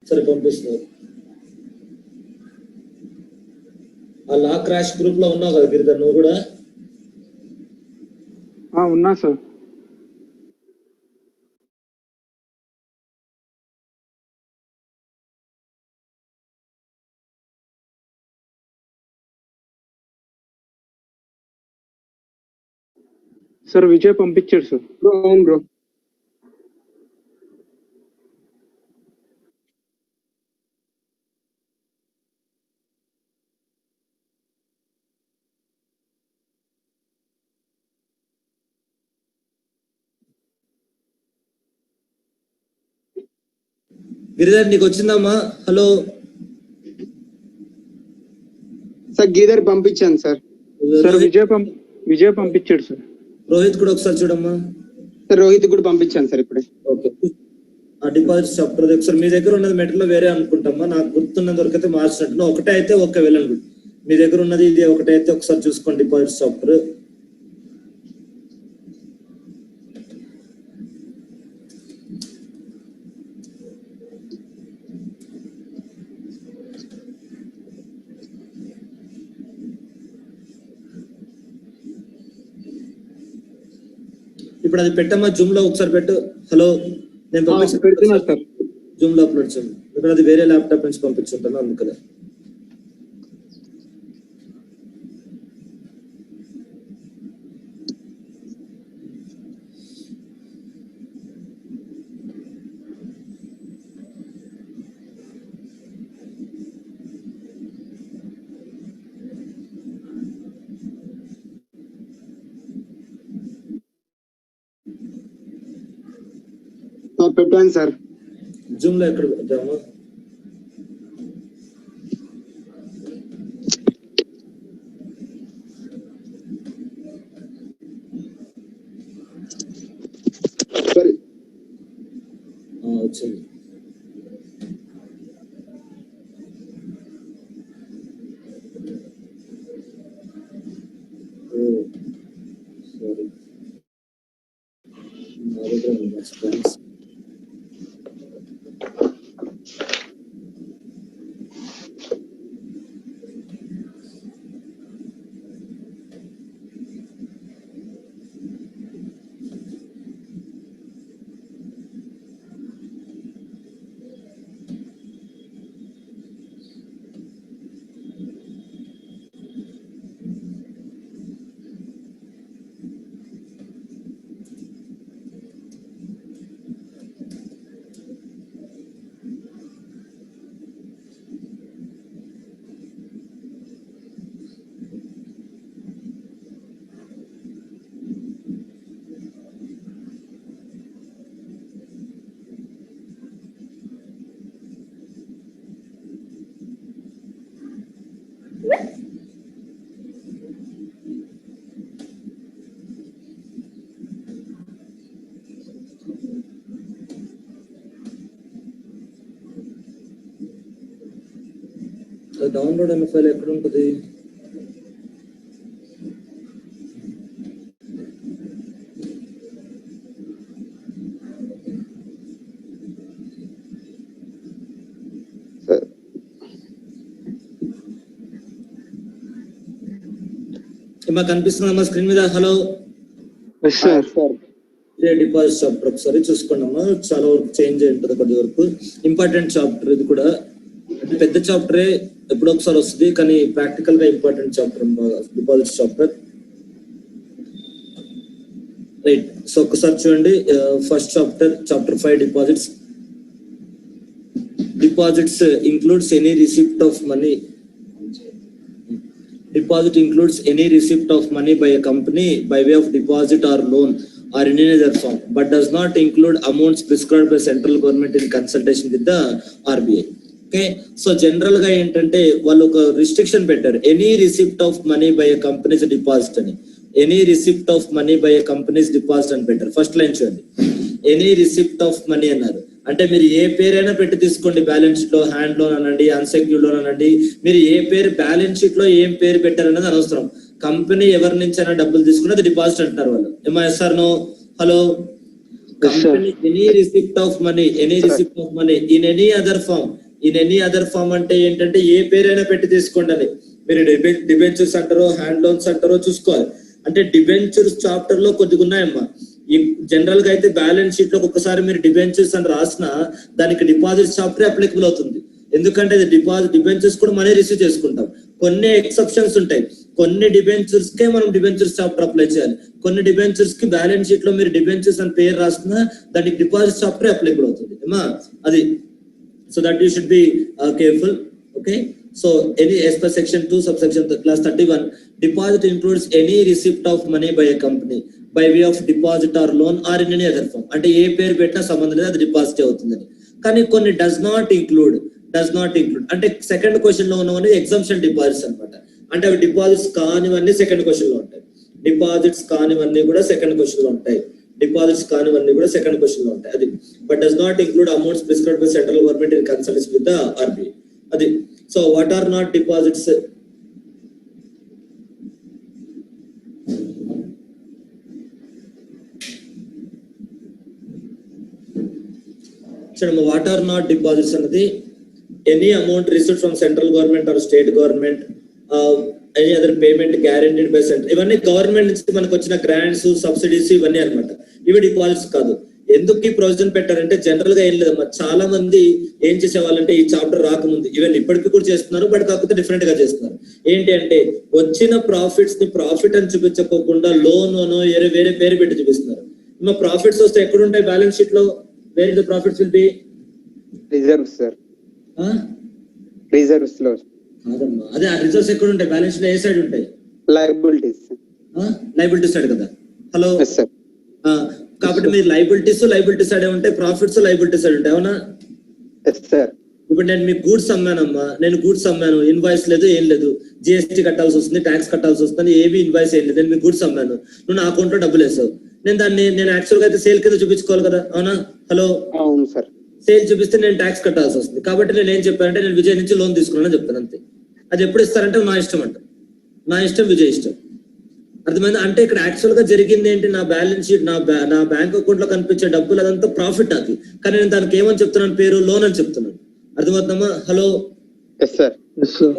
సరే పంపిస్తున్నారు. ఆ లా క్రాష్ గ్రూప్ లో ఉన్నావు కదా గిరిధర్, నువ్వు కూడా? ఉన్నా సార్. సార్ విజయ్ పంపించాడు సార్. అవును బ్రో. గిరిధర్ నీకు వచ్చిందమ్మా? హలో సార్ గిరిధర్ పంపించాను సార్. సార్ విజయ్ పంపించాడు సార్. రోహిత్ కూడా ఒకసారి చూడమ్మా. సార్ రోహిత్ కూడా పంపించాను సార్ ఇప్పుడే. ఓకే, ఆ డిపాజిట్ చాప్టర్ ఒకసారి మీ దగ్గర ఉన్నది మెటీరియల్ వేరే అనుకుంటామా, నాకు గుర్తున్న దొరికితే మార్చినట్టు. ఒకటే అయితే ఒక్క వెళ్ళండి, మీ దగ్గర ఉన్నది ఇది ఒకటే అయితే ఒకసారి చూసుకోండి డిపాజిట్ చాప్టర్. ఇప్పుడు అది పెట్టమ్మా, జూమ్ లో ఒకసారి పెట్టు. హలో నేను పెడుతున్నా సార్. జూమ్ లో అప్లోడ్ చేయండి. ఇక్కడ అది వేరే ల్యాప్టాప్ నుంచి పంపించుంటాను అందుకనే. పెట్టాను సార్. జూమ్ లో ఎక్కడ పెట్టాము? వచ్చింది. సారీ, డౌన్లోడ్ అయిన ఫైల్ ఎక్కడ ఉంటుంది? ఏమా కనిపిస్తుందమ్మా స్క్రీన్ మీద? హలో ఇదే డిపాజిట్ చాప్టర్ ఒకసారి చూసుకోండి అమ్మా. చాలా వరకు చేంజ్ అయి ఉంటుంది, కొద్ది వరకు ఇంపార్టెంట్ చాప్టర్ ఇది కూడా. అంటే పెద్ద చాప్టరే ఎప్పుడో ఒకసారి వస్తుంది, కానీ ప్రాక్టికల్ గా important chapter deposit chapter. Right, so ఒకసారి చూడండి. First chapter 5 deposits. Deposits includes any receipt of money. Deposit includes any receipt of money by a company by way of deposit or loan or in any other form, but does not include amounts prescribed by central government in consultation with the RBI. Okay, so general గా ఏంటంటే వాళ్ళు ఒక restriction పెట్టారు, any receipt of money by a companies deposit అని. Any receipt of money by a companies deposit అని పెట్టారు. First line చూడండి, any receipt of money అన్నారు. అంటే మీరు ఏ పేరైనా పెట్టి తీసుకోండి, బ్యాలెన్స్ షీట్ లో హ్యాండ్ లోన్ అనండి, అన్సెక్యూర్డ్ లోన్ అనండి, మీరు ఏ పేరు బ్యాలెన్స్ షీట్ లో ఏం పేరు పెట్టారన్నది అనవసరం. కంపెనీ ఎవరి నుంచైనా డబ్బులు తీసుకుని అది డిపాజిట్ అంటారు వాళ్ళు. ఏమో ఎస్ఆర్ నో? Hello Company, any receipt of money in any other form అంటే ఏంటంటే ఏ పేరైనా పెట్టి తీసుకోండి అని. మీరు డిబెంచర్స్ అంటారో హ్యాండ్ లోన్స్ అంటారో చూసుకోవాలి. అంటే డిబెంచర్స్ చాప్టర్ లో కొద్దిగా ఉన్నాయమ్మా. ఈ జనరల్ గా అయితే బ్యాలెన్స్ షీట్ లో ఒక్కసారి మీరు డిబెంచర్స్ అని రాసినా దానికి డిపాజిట్ చాప్టర్ అప్లికబుల్ అవుతుంది. ఎందుకంటే డిబెంచర్స్ కూడా మనీ రిసీవ్ చేసుకుంటాం. కొన్ని ఎక్సెప్షన్స్ ఉంటాయి. కొన్ని డిబెంచర్స్ కే మనం డిబెంచర్స్ చాప్టర్ అప్లై చేయాలి. కొన్ని డిబెంచర్స్ కి బ్యాలెన్స్ షీట్ లో మీరు డిబెంచర్స్ అని పేరు రాసినా దానికి డిపాజిట్ చాప్టర్ అప్లికబుల్ అవుతుంది ఏమా అది. So that you should be careful. Okay, so any as per section 2 subsection class 31, deposit includes any receipt of money by a company by way of deposit or loan or in any other form. అంటే ఏ పేరు పెట్టినా సంబంధం లేదు, అది deposit అవుతుందని. కానీ కొన్ని does not include అంటే సెకండ్ క్వశ్చన్ లో ఉన్నవన్నీ ఎగ్జంప్షన్ డిపాజిట్స్ అన్నమాట. అంటే అవి డిపాజిట్స్ కానివన్నీ సెకండ్ క్వశ్చన్ లో ఉంటాయి. డిపాజిట్స్ కానివన్నీ కూడా సెకండ్ క్వశ్చన్ లో ఉంటాయి. అది but does not include amounts prescribed by central government in consultation with the RBI. అది. So what are not deposits? చూడండి, వాట్ ఆర్ నాట్ డిపాజిట్స్ అన్నది any amount received from central government or state government, any other payment guaranteed by central. ఇవన్నీ government నుంచి మనకు వచ్చిన grants, subsidies ఇవన్నీ అన్నమాట. ఇవి డిపాజిట్స్ కాదు. ఎందుకు ఈ ప్రొవిజన్ పెట్టారంటే జనరల్ గా ఏం లేదమ్మా. చాలా మంది ఏం చేసేవాళ్ళంటే ఈ చాప్టర్ రాకముందు ఈవెన్ ఇప్పటికీ కూడా చేస్తున్నారు, బట్ కాకపోతే డిఫరెంట్ గా చేస్తున్నారు. ఏంటి అంటే వచ్చిన ప్రాఫిట్స్ ని ప్రాఫిట్ అని చూపించకోకుండా లోన్ వేరే పేరు పెట్టి చూపిస్తున్నారు. మా ప్రాఫిట్స్ వస్తే ఎక్కడ ఉంటాయి బ్యాలెన్స్ షీట్ లో? Wear the profits will be reserves sir. Reserves లో కాదమ్మా, అదే ఆ రిజర్వ్స్ ఎక్కడ ఉంటాయి బ్యాలెన్స్ షీట్ లో? ఏ సైడ్ ఉంటాయి? లయబిలిటీస్. లయబిలిటీ సైడ్ కదా. హలో, కాబట్టి మీరు లయబిలిటీస్ సైడ్ ఉంటాయి, ప్రాఫిట్స్ లయబిలిటీ సైడ్ ఉంటాయి. అవునా? ఇప్పుడు నేను మీకు గూడ్స్ అమ్మానమ్మా, నేను గూడ్స్ అమ్మాను, ఇన్వాయిస్ లేదు, ఏం లేదు, జిఎస్టీ కట్టాల్సి వస్తుంది, ట్యాక్స్ కట్టాల్సి వస్తుంది, ఏవి ఇన్వాయిస్ ఏం లేదు. నేను మీకు గూడ్స్ అమ్మాను, నువ్వు నా అకౌంట్ లో డబ్బులు వేసావు. నేను యాక్చువల్ గా అయితే సేల్ కింద చూపించుకోవాలి కదా. అవునా? హలో, అవును సార్. సేల్ చూపిస్తే నేను ట్యాక్స్ కట్టాల్సి వస్తుంది. కాబట్టి నేను ఏం చెప్పానంటే నేను విజయ్ నుంచి లోన్ తీసుకున్నాను చెప్తాను అంతే. అది ఎప్పుడు ఇస్తారంటే నా ఇష్టం అంట. నా ఇష్టం, విజయ్ ఇష్టం. అర్థమైంది? అంటే ఇక్కడ యాక్చువల్ గా జరిగింది ఏంటి? నా బ్యాలెన్స్ షీట్, నా బ్యాంక్ అకౌంట్ లో కనిపించే డబ్బులు అదంతా ప్రాఫిట్ నాకు. కానీ నేను దానికి ఏమని చెప్తున్నాను? పేరు లోన్ అని చెప్తున్నాను. అర్థమవుతుందమ్మా? హలో.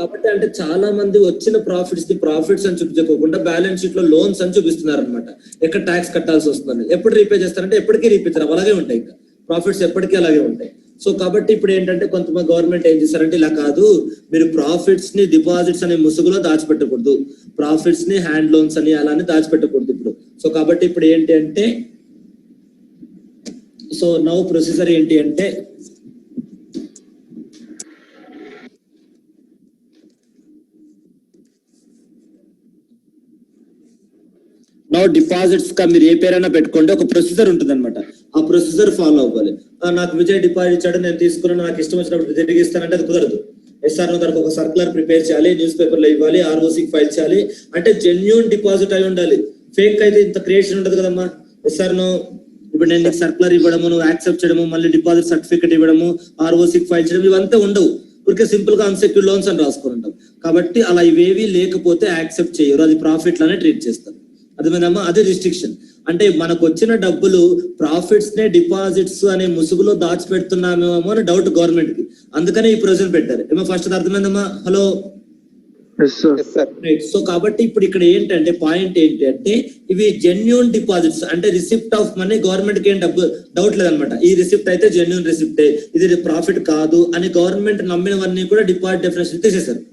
కాబట్టి అంటే చాలా మంది వచ్చిన ప్రాఫిట్స్ అని చూపించుకోకుండా బ్యాలెన్స్ షీట్ లో లోన్స్ అని చూపిస్తున్నారు అనమాట. ఎక్కడ ట్యాక్స్ కట్టాల్సి వస్తుంది. ఎప్పుడు రీపే చేస్తారంటే ఎప్పటికీ రీపే చేస్తారు, అలాగే ఉంటాయి. ఇంకా ప్రాఫిట్స్ ఎప్పటికీ అలాగే ఉంటాయి. సో కాబట్టి ఇప్పుడు ఏంటంటే కొంతమంది గవర్నమెంట్ ఏం చేస్తారంటే ఇలా కాదు, మీరు ప్రాఫిట్స్ ని డిపాజిట్స్ అనే ముసుగులో దాచిపెట్టకూడదు, ప్రాఫిట్స్ ని హ్యాండ్ లోన్స్ అని అలానే దాచిపెట్టకూడదు ఇప్పుడు. సో కాబట్టి ఇప్పుడు ఏంటి అంటే, సో నౌ ప్రొసీజర్ ఏంటి అంటే, నౌ డిపాజిట్స్ గా మీరు ఏ పేరైనా పెట్టుకోండి, ఒక ప్రొసీజర్ ఉంటుంది అనమాట. ఆ ప్రొసీజర్ ఫాలో అవ్వాలి. నాకు విజయ్ డిపాజిట్ ఇచ్చాడు, నేను తీసుకున్నాను, నాకు ఇష్టం వచ్చినప్పుడు తిరిగి ఇస్తానంటే అది కుదరదు. ఎస్ఆర్ఓ దానికి ఒక సర్కులర్ ప్రిపేర్ చేయాలి, న్యూస్ పేపర్ లో ఇవ్వాలి, ఆర్ఓసి ఫైల్ చేయాలి. అంటే జెన్యూన్ డిపాజిట్ అయి ఉండాలి. ఫేక్ అయితే ఇంత క్రియేషన్ ఉండదు కదమ్మా. ఎస్ఆర్ఓ ఇప్పుడు నేను నీకు సర్కులర్ ఇవ్వడము, నువ్వు యాక్సెప్ట్ చేయడము, మళ్ళీ డిపాజిట్ సర్టిఫికేట్ ఇవ్వడము, ఆర్ఓసి ఫైల్ చేయడం, ఇవంతా ఉండవు. ఊరికే సింపుల్ గా అన్సెక్యూర్డ్ లోన్స్ అని రాసుకుని ఉంటాం. కాబట్టి అలా ఇవేవి లేకపోతే యాక్సెప్ట్ చేయరు, అది ప్రాఫిట్ లానే ట్రీట్ చేస్తారు. అర్థమైందమ్మా? అదే రిస్ట్రిక్షన్. అంటే మనకు వచ్చిన డబ్బులు ప్రాఫిట్స్ నే డిపాజిట్స్ అనే ముసుగులో దాచిపెడుతున్నామేమో అని డౌట్ గవర్నమెంట్ కి. అందుకనే ఈ ప్రొవిజన్ పెట్టారు. ఏమో ఫస్ట్ అర్థమైందమ్మా? హలో. సో కాబట్టి ఇప్పుడు ఇక్కడ ఏంటంటే పాయింట్ ఏంటి అంటే, ఇవి జెన్యూన్ డిపాజిట్స్ అంటే రిసిప్ట్ ఆఫ్ మనీ. గవర్నమెంట్ కి ఏం డౌట్ లేదనమాట. ఈ రిసిప్ట్ అయితే జెన్యూన్ రిసిప్టే, ఇది ప్రాఫిట్ కాదు అని గవర్నమెంట్ నమ్మినవన్నీ కూడా డిపాజిట్ డెఫినేషన్ తీసేశారు.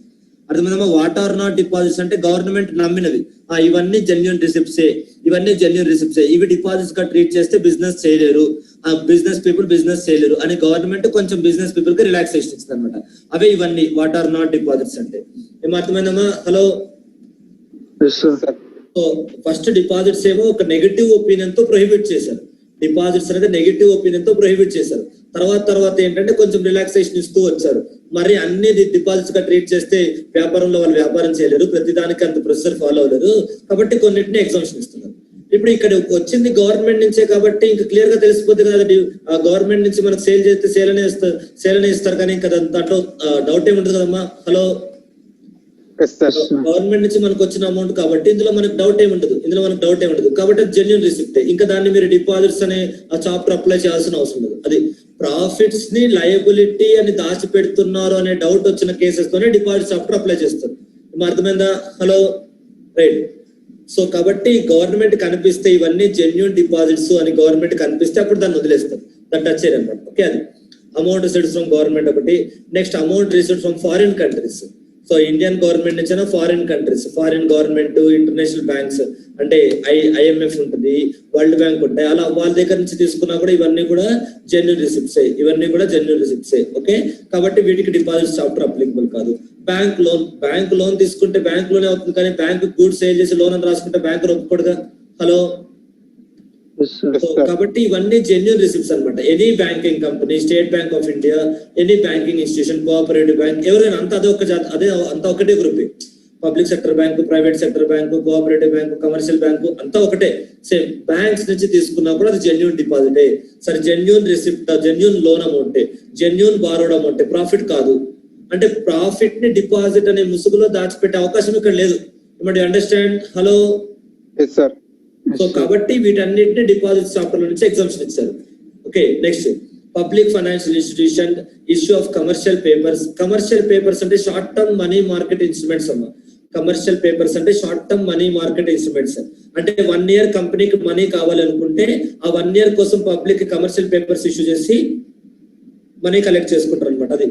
అర్థమైందమ్మా? వాట్ ఆర్ నాట్ డిపాజిట్స్ అంటే గవర్నమెంట్ నమ్మినవి, ఇవన్నీ జెన్యూన్ రిసిప్ట్సే, ఇవి డిపాజిట్స్ గా ట్రీట్ చేస్తే బిజినెస్ చేయలేరు, బిజినెస్ పీపుల్ బిజినెస్ చేయలేరు అని గవర్నమెంట్ కొంచెం బిజినెస్ పీపుల్ కి రిలాక్సేషన్ ఇస్తుంది అనమాట. అవే ఇవన్నీ వాట్ ఆర్ నాట్ డిపాజిట్స్ అంటే. ఏమో అర్థమైందమ్మా? హలో. సో ఫస్ట్ డిపాజిట్స్ ఏమో ఒక నెగటివ్ ఒపీనియన్ తో ప్రొహిబిట్ చేశారు. డిపాజిట్స్ అనేది నెగటివ్ ఒపీనియన్ తో ప్రొహిబిట్ చేశారు. తర్వాత ఏంటంటే కొంచెం రిలాక్సేషన్ ఇస్తూ వచ్చారు. మరి అన్ని డిపాజిట్స్ గా ట్రీట్ చేస్తే వ్యాపారంలో వాళ్ళు వ్యాపారం చేయలేరు, ప్రతిదానికి అంత ప్రొసీజర్ ఫాలో అవ్వలేరు. కాబట్టి కొన్నింటిని ఎగ్జామ్షన్ ఇస్తున్నారు. ఇప్పుడు ఇక్కడ వచ్చింది గవర్నమెంట్ నుంచే కాబట్టి ఇంకా క్లియర్ గా తెలిసిపోతుంది కదా. గవర్నమెంట్ నుంచి మనకు సేల్ చేస్తే సేల్ అనే ఇస్తారు కానీ ఇంకా దాంట్లో డౌట్ ఏమి ఉంటుంది కదమ్మా. హలో. Yes sir. గవర్నమెంట్ నుంచి మనకు వచ్చిన అమౌంట్ కాబట్టి ఇందులో మనకు డౌట్ ఏముండదు, కాబట్టి అది జెన్యూన్ రిసిప్ట్. ఇంకా దాన్ని మీరు డిపాజిట్స్ అనే ఆ చాప్టర్ అప్లై చేయాల్సిన అవసరం లేదు. అది ప్రాఫిట్స్ ని లయబిలిటీ అని దాచిపెడుతున్నారు అనే డౌట్ వచ్చిన కేసెస్ తోనే డిపాజిట్ చాప్టర్ అప్లై చేస్తారు. అర్థమైందా? Hello, right. సో కాబట్టి గవర్నమెంట్ కనిపిస్తే ఇవన్నీ జెన్యూన్ డిపాజిట్స్ అని గవర్నమెంట్ కనిపిస్తే అప్పుడు దాన్ని వదిలేస్తారు, దాన్ని టచ్ చేయరు అనమాట. ఓకే, అది అమౌంట్ రిసీవ్డ్ ఫ్రమ్ గవర్నమెంట్ ఒకటి. Next amount received from foreign countries. So Indian government నుంచి foreign countries, foreign government, international banks అంటే IMF ఉంటుంది, వరల్డ్ బ్యాంక్ ఉంటాయి, అలా వాళ్ళ దగ్గర నుంచి తీసుకున్నా కూడా ఇవన్నీ కూడా జెన్యూన్ రిసిప్ట్స్. ఓకే, కాబట్టి వీటికి డిపాజిట్ చాప్టర్ అప్లికబుల్ కాదు. బ్యాంక్ లోన్ తీసుకుంటే బ్యాంక్ లోనే అవుతుంది, కానీ బ్యాంక్ గూడ్స్ సేల్ చేసి లోన్ అని రాసుకుంటే బ్యాంక్ ఒప్పుకోడుగా. హలో, కాబట్టి ఇవన్నీ జెన్యూన్ రిసిప్ట్స్ అన్నమాట. Any banking company, state bank of India, any banking institution, cooperative bank, ఎవరైనా అంతా ఒకటే group. Public sector bank, private sector bank, cooperative bank, commercial bank అంతా ఒకటే. సేమ్ బ్యాంక్స్ నుంచి తీసుకున్నా కూడా అది జెన్యూన్ డిపాజిటే. సరే, genuine receipt, genuine loan amount, genuine borrowed amount, profit కాదు. అంటే ప్రాఫిట్ ని డిపాజిట్ అనే ముసుగులో దాచిపెట్టే అవకాశం ఇక్కడ లేదు. Understand? Hello, yes sir. So కాబట్టి వీటన్నిటిని డిపాజిట్ చాప్టర్ నుంచి ఎగ్జామ్షన్ ఇచ్చారు. Okay, next public financial institution issue of commercial papers. Commercial papers అంటే short term money market instruments అమ్మా. కమర్షియల్ పేపర్స్ అంటే short term money market instruments. అంటే 1 year కంపెనీకి money కావాలనుకుంటే ఆ 1 year కోసం పబ్లిక్ కమర్షియల్ పేపర్స్ ఇష్యూ చేసి మనీ కలెక్ట్ చేసుకుంటారు అనమాట. అది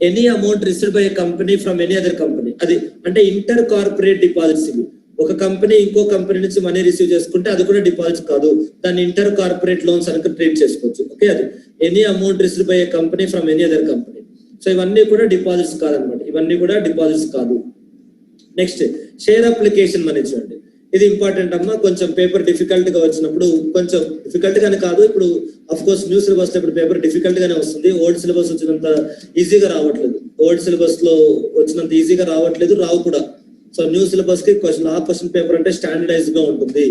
any amount received by company from any other company. అది అంటే ఇంటర్ కార్పొరేట్ డిపాజిట్స్. ఇవి ఒక కంపెనీ ఇంకో కంపెనీ నుంచి మనీ రిసీవ్ చేసుకుంటే అది కూడా డిపాజిట్ కాదు, దాన్ని ఇంటర్ కార్పొరేట్ లోన్స్ అని ట్రీట్ చేసుకోవచ్చు. ఓకే, అది any amount received by company from any other company. So ఇవన్నీ కూడా డిపాజిట్స్ కాదు. నెక్స్ట్ షేర్ అప్లికేషన్ మనీ చూడండి. ఇది ఇంపార్టెంట్ అమ్మా. కొంచెం పేపర్ డిఫికల్ట్ గా వచ్చినప్పుడు, కొంచెం డిఫికల్ట్ గానే కాదు, ఇప్పుడు అఫ్ కోర్స్ న్యూ సిలబస్ లో ఇప్పుడు పేపర్ డిఫికల్ట్ గానే వస్తుంది. ఓల్డ్ సిలబస్ వచ్చినంత ఈజీగా రావట్లేదు, రావు కూడా. సో న్యూ సిలబస్ కి క్వశ్చన్ పేపర్ అంటే స్టాండర్డైజ్డ్ గా ఉంటుంది.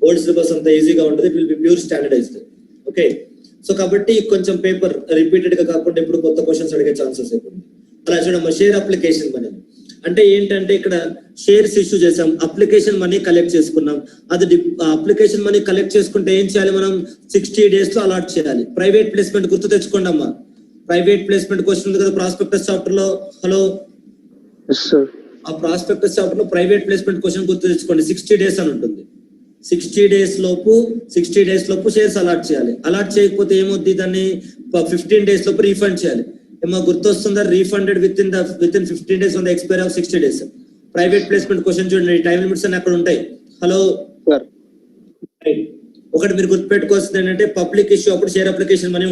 ఓల్డ్ సిలబస్ అంత ఈజీగా ఉంటుంది, it will be pure standardised. Okay, so కాబట్టి కొంచెం పేపర్ రిపీటెడ్ గా కాకుండా ఇప్పుడు కొత్త క్వశ్చన్స్ అడిగే ఛాన్సెస్ ఎక్కువ. అలా చూడమ్మా, షేర్ అప్లికేషన్ మనీ అంటే ఏంటంటే ఇక్కడ షేర్స్ ఇష్యూ చేసాం, అప్లికేషన్ మనీ కలెక్ట్ చేసుకున్నాం. అది అప్లికేషన్ మనీ కలెక్ట్ చేసుకుంటే ఏం చేయాలి, మనం 60 days లో అలాట్ చేయాలి. ప్రైవేట్ ప్లేస్మెంట్ గుర్తు తెచ్చుకోండి అమ్మా. ప్రైవేట్ ప్లేస్మెంట్ క్వశ్చన్ ఉంది కదా ప్రాస్పెక్టస్ చాప్టర్ లో. హలో, ఆ ప్రాస్పెక్టస్ చాప్టర్ లో ప్రైవేట్ ప్లేస్మెంట్ క్వశ్చన్ గుర్తు తెచ్చుకోండి. 60 days అని ఉంటుంది. 60 days లోపు షేర్స్ అలాట్ చేయాలి. అలాట్ చేయకపోతే ఏమవుద్ది, దాన్ని 15 days లోపు రీఫండ్ చేయాలి. ఏమో గుర్తొస్తుందా? Refunded within 15 days on the expiry of 60 days. Private placement question చూడండి, టైం లిమిట్స్ అని అక్కడ ఉంటాయి. హలో, ఒకటి మీరు గుర్తుపెట్టుకోవాల్సింది ఏంటంటే పబ్లిక్ ఇష్యూ అప్పుడు షేర్ అప్లికేషన్ మనీ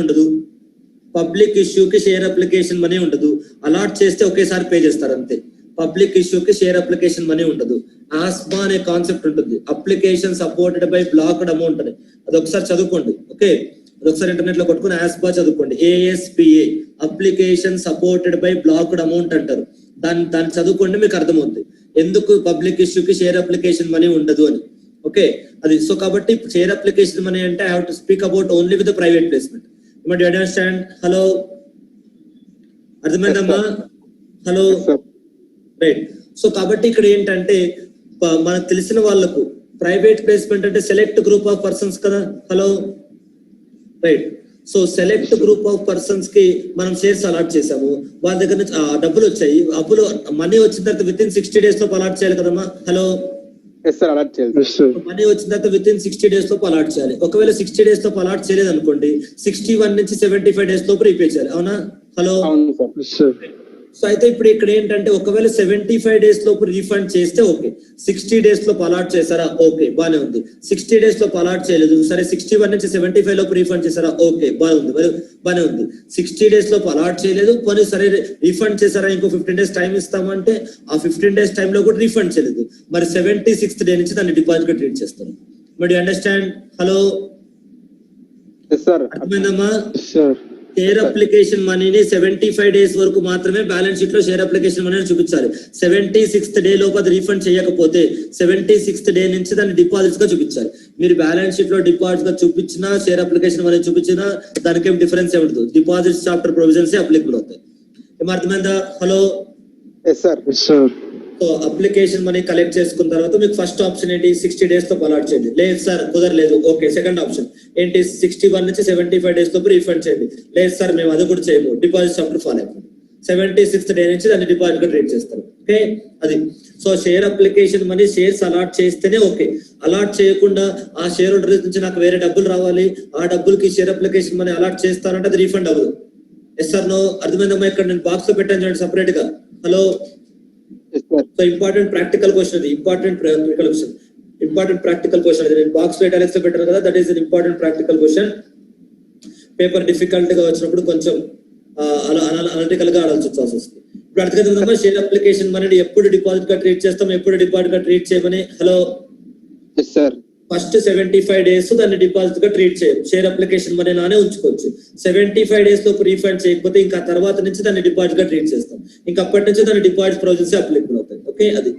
ఉండదు. అలాట్ చేస్తే ఒకేసారి పే చేస్తారు అంతే. పబ్లిక్ ఇష్యూకి షేర్ అప్లికేషన్ మనీ ఉండదు. ఆస్మా అనే కాన్సెప్ట్ ఉంటుంది, application supported by blocked amount అని. అది ఒకసారి చదువుకోండి. ఓకే, ఒకసారి ఇంటర్నెట్ లో కొట్టుకుని ఆస్బా చదువుకోండి. ASBA, application supported by blocked amount అంటారు. దాన్ని చదువుకోండి, మీకు అర్థమవుతుంది ఎందుకు పబ్లిక్ ఇష్యూకి షేర్ అప్లికేషన్ మనీ ఉండదు అని. ఓకే, అది సో కాబట్టి షేర్ అప్లికేషన్ మనీ అంటే I have to speak about only with private placement. You understand? Hello, అర్థమైందమ్మా? Hello, right. సో కాబట్టి ఇక్కడ ఏంటంటే మనకు తెలిసిన వాళ్ళకు ప్రైవేట్ ప్లేస్మెంట్ అంటే సెలెక్ట్ గ్రూప్ ఆఫ్ పర్సన్స్ కదా. Hello, right. So select group of persons కి మనం షేర్స్ అలాట్ చేసాము, వాళ్ళ దగ్గర నుంచి డబ్బులు వచ్చాయి, అప్పులు మనీ వచ్చిన తర్వాత విత్ ఇన్ 60 days లోపు అలాట్ చేయాలి కదమ్మా. హలో, మనీ వచ్చిన తర్వాత విత్ ఇన్ 60 days లోపు అలాట్ చేయాలి. ఒకవేళ 60 days లోపు అలాట్ చేయలేదు అనుకోండి, 61 నుంచి 75 days లోపు రీపే చేయాలి. అవునా? హలో, సో అయితే ఇప్పుడు ఇక్కడ ఏంటంటే ఒకవేళ 75 days లోపు రీఫండ్ చేస్తే ఓకే, 60 days లోపు అలాట్ చేశారా, ఓకే బానే ఉంది. 60 days లోపు అలాట్ చేయలేదు, సరే 61 నుంచి 75 లోపు రీఫండ్ చేశారా, ఓకే బానే ఉంది. 60 days లోపు అలాట్ చేయలేదు, పోనీ సరే రీఫండ్ చేశారా, ఇంకో 15 days టైం ఇస్తామంటే ఆ 15 days టైంలో కూడా రీఫండ్ చేయలేదు, మరి 76th day నుంచి దాన్ని డిపాజిట్ గా ట్రీట్ చేస్తారు. మరి అండర్స్టాండ్? హలో, అర్థమైందమ్మా? షేర్ అప్లికేషన్ మనీని 75 days వరకు మాత్రమే బ్యాలెన్స్ షీట్ లో షేర్ అప్లికేషన్ మనీ చూపించాలి. 76th day లోపు అది రీఫండ్ చేయకపోతే 76th day నుంచి దాన్ని డిపాజిట్స్ గా చూపించాలి. మీరు బ్యాలెన్స్ షీట్ లో డిపాజిట్ గా చూపించినా షేర్ అప్లికేషన్ మనీ చూపించినా దానికి ఏం డిఫరెన్స్ ఏ ఉండదు. డిపాజిట్స్ చాప్టర్ ప్రొవిజన్స్ అప్లికబుల్ అవుతాయి. ఏమర్థమైందా? Hello, so application money collect చేసుకున్న తర్వాత మీకు ఫస్ట్ ఆప్షన్ ఏంటి 60 days లోపు అలాట్ చేయండి. లేదు సార్ కుదరలేదు, ఓకే సెకండ్ ఆప్షన్ ఏంటి 61 నుంచి 75 days లోపు రీఫండ్ చేయండి. లేదు సార్ మేము అది కూడా చేయము, డిపాజిట్ చాప్టర్ ఫాలో అయిపోయింది. 76th day నుంచి దాన్ని డిపాజిట్ గా ట్రీట్ చేస్తారు. ఓకే అది. So share application money shares allot చేస్తేనే ఓకే. అలాట్ చేయకుండా ఆ షేర్ హోల్డర్ నుంచి నాకు వేరే డబ్బులు రావాలి, ఆ డబ్బులకి షేర్ అప్లికేషన్ మనీ అలాట్ చేస్తారంటే అది రీఫండ్ అవ్వదు. ఎస్ సార్ నో అర్థమైందమ్మా? ఇక్కడ నేను బాక్స్ లో పెట్టాను చూడండి సపరేట్ గా. Hello, so important practical question అది. ఇంపార్టెంట్ ప్రాక్టికల్ క్వశ్చన్ అది. నేను బాక్స్ లో ఇటాలిక్స్ లో పెట్టాను కదా, that is an important practical question. Paper difficult గా వచ్చినప్పుడు కొంచెం అనలిటికల్ గా ఆడాల్సి వస్తుంది. ఇప్పుడు అర్థమైందమ్మా? షేర్ అప్లికేషన్ మనీ ఎప్పుడు డిపాజిట్ గా ట్రీట్ చేస్తాం, ఎప్పుడు డిపాజిట్ గా ట్రీట్ చేయమని. హలో సార్, ఫస్ట్ 75 days దాన్ని డిపాజిట్ గా ట్రీట్ చేయం. షేర్ అప్లికేషన్ మనీ నానే ఉంచుకోవచ్చు. 75 days లోపు రీఫండ్ చేయకపోతే ఇంకా తర్వాత నుంచి దాన్ని డిపాజిట్ గా ట్రీట్ చేస్తాం. ఇంకా అప్పటి నుంచి దాని డిపాజిట్ ప్రాసెస్ అప్లికబుల్ అవుతాయి. ఓకే అది.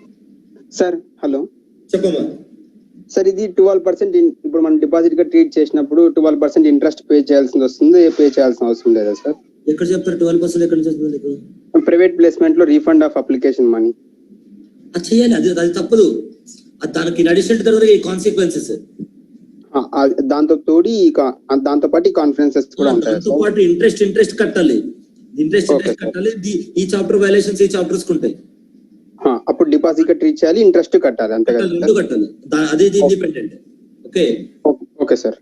సార్ హలో చెప్పమ్మా. సార్, ఇది 12% ఇప్పుడు మనం డిపాజిట్ గా ట్రీట్ చేసినప్పుడు 12% ఇంట్రెస్ట్ పే చేయాల్సి వస్తుంది, పే చేయాల్సిన అవసరం లేదా సార్? ఎక్కడ చెప్తారు 12% ఎక్కడ చేస్తుంది నీకు? ప్రైవేట్ ప్లేస్మెంట్ లో రీఫండ్ ఆఫ్ అప్లికేషన్ మనీ అది చేయాలి, అది తప్పదు. దానికి ఇన్ అడిషన్ తర్వాత ఈ కాన్సిక్వెన్సెస్, దాంతో తోడి దాంతో పాటు కాన్ఫరెన్సెస్ కూడా ఉంటాయి. దాంతో పాటు ఇంట్రెస్ట్ కట్టాలి. ఇంట్రెస్ట్ కట్టాలి. ఈ చాప్టర్ వైలేషన్స్ ఈ చాప్టర్స్ ఉంటాయి. అప్పుడు డిపాజిట్ గా ట్రీట్ చేయాలి, ఇంట్రెస్ట్ కట్టాలి, అంతే కదా? రెండు కట్టాలి, అదే independent. Okay okay sir.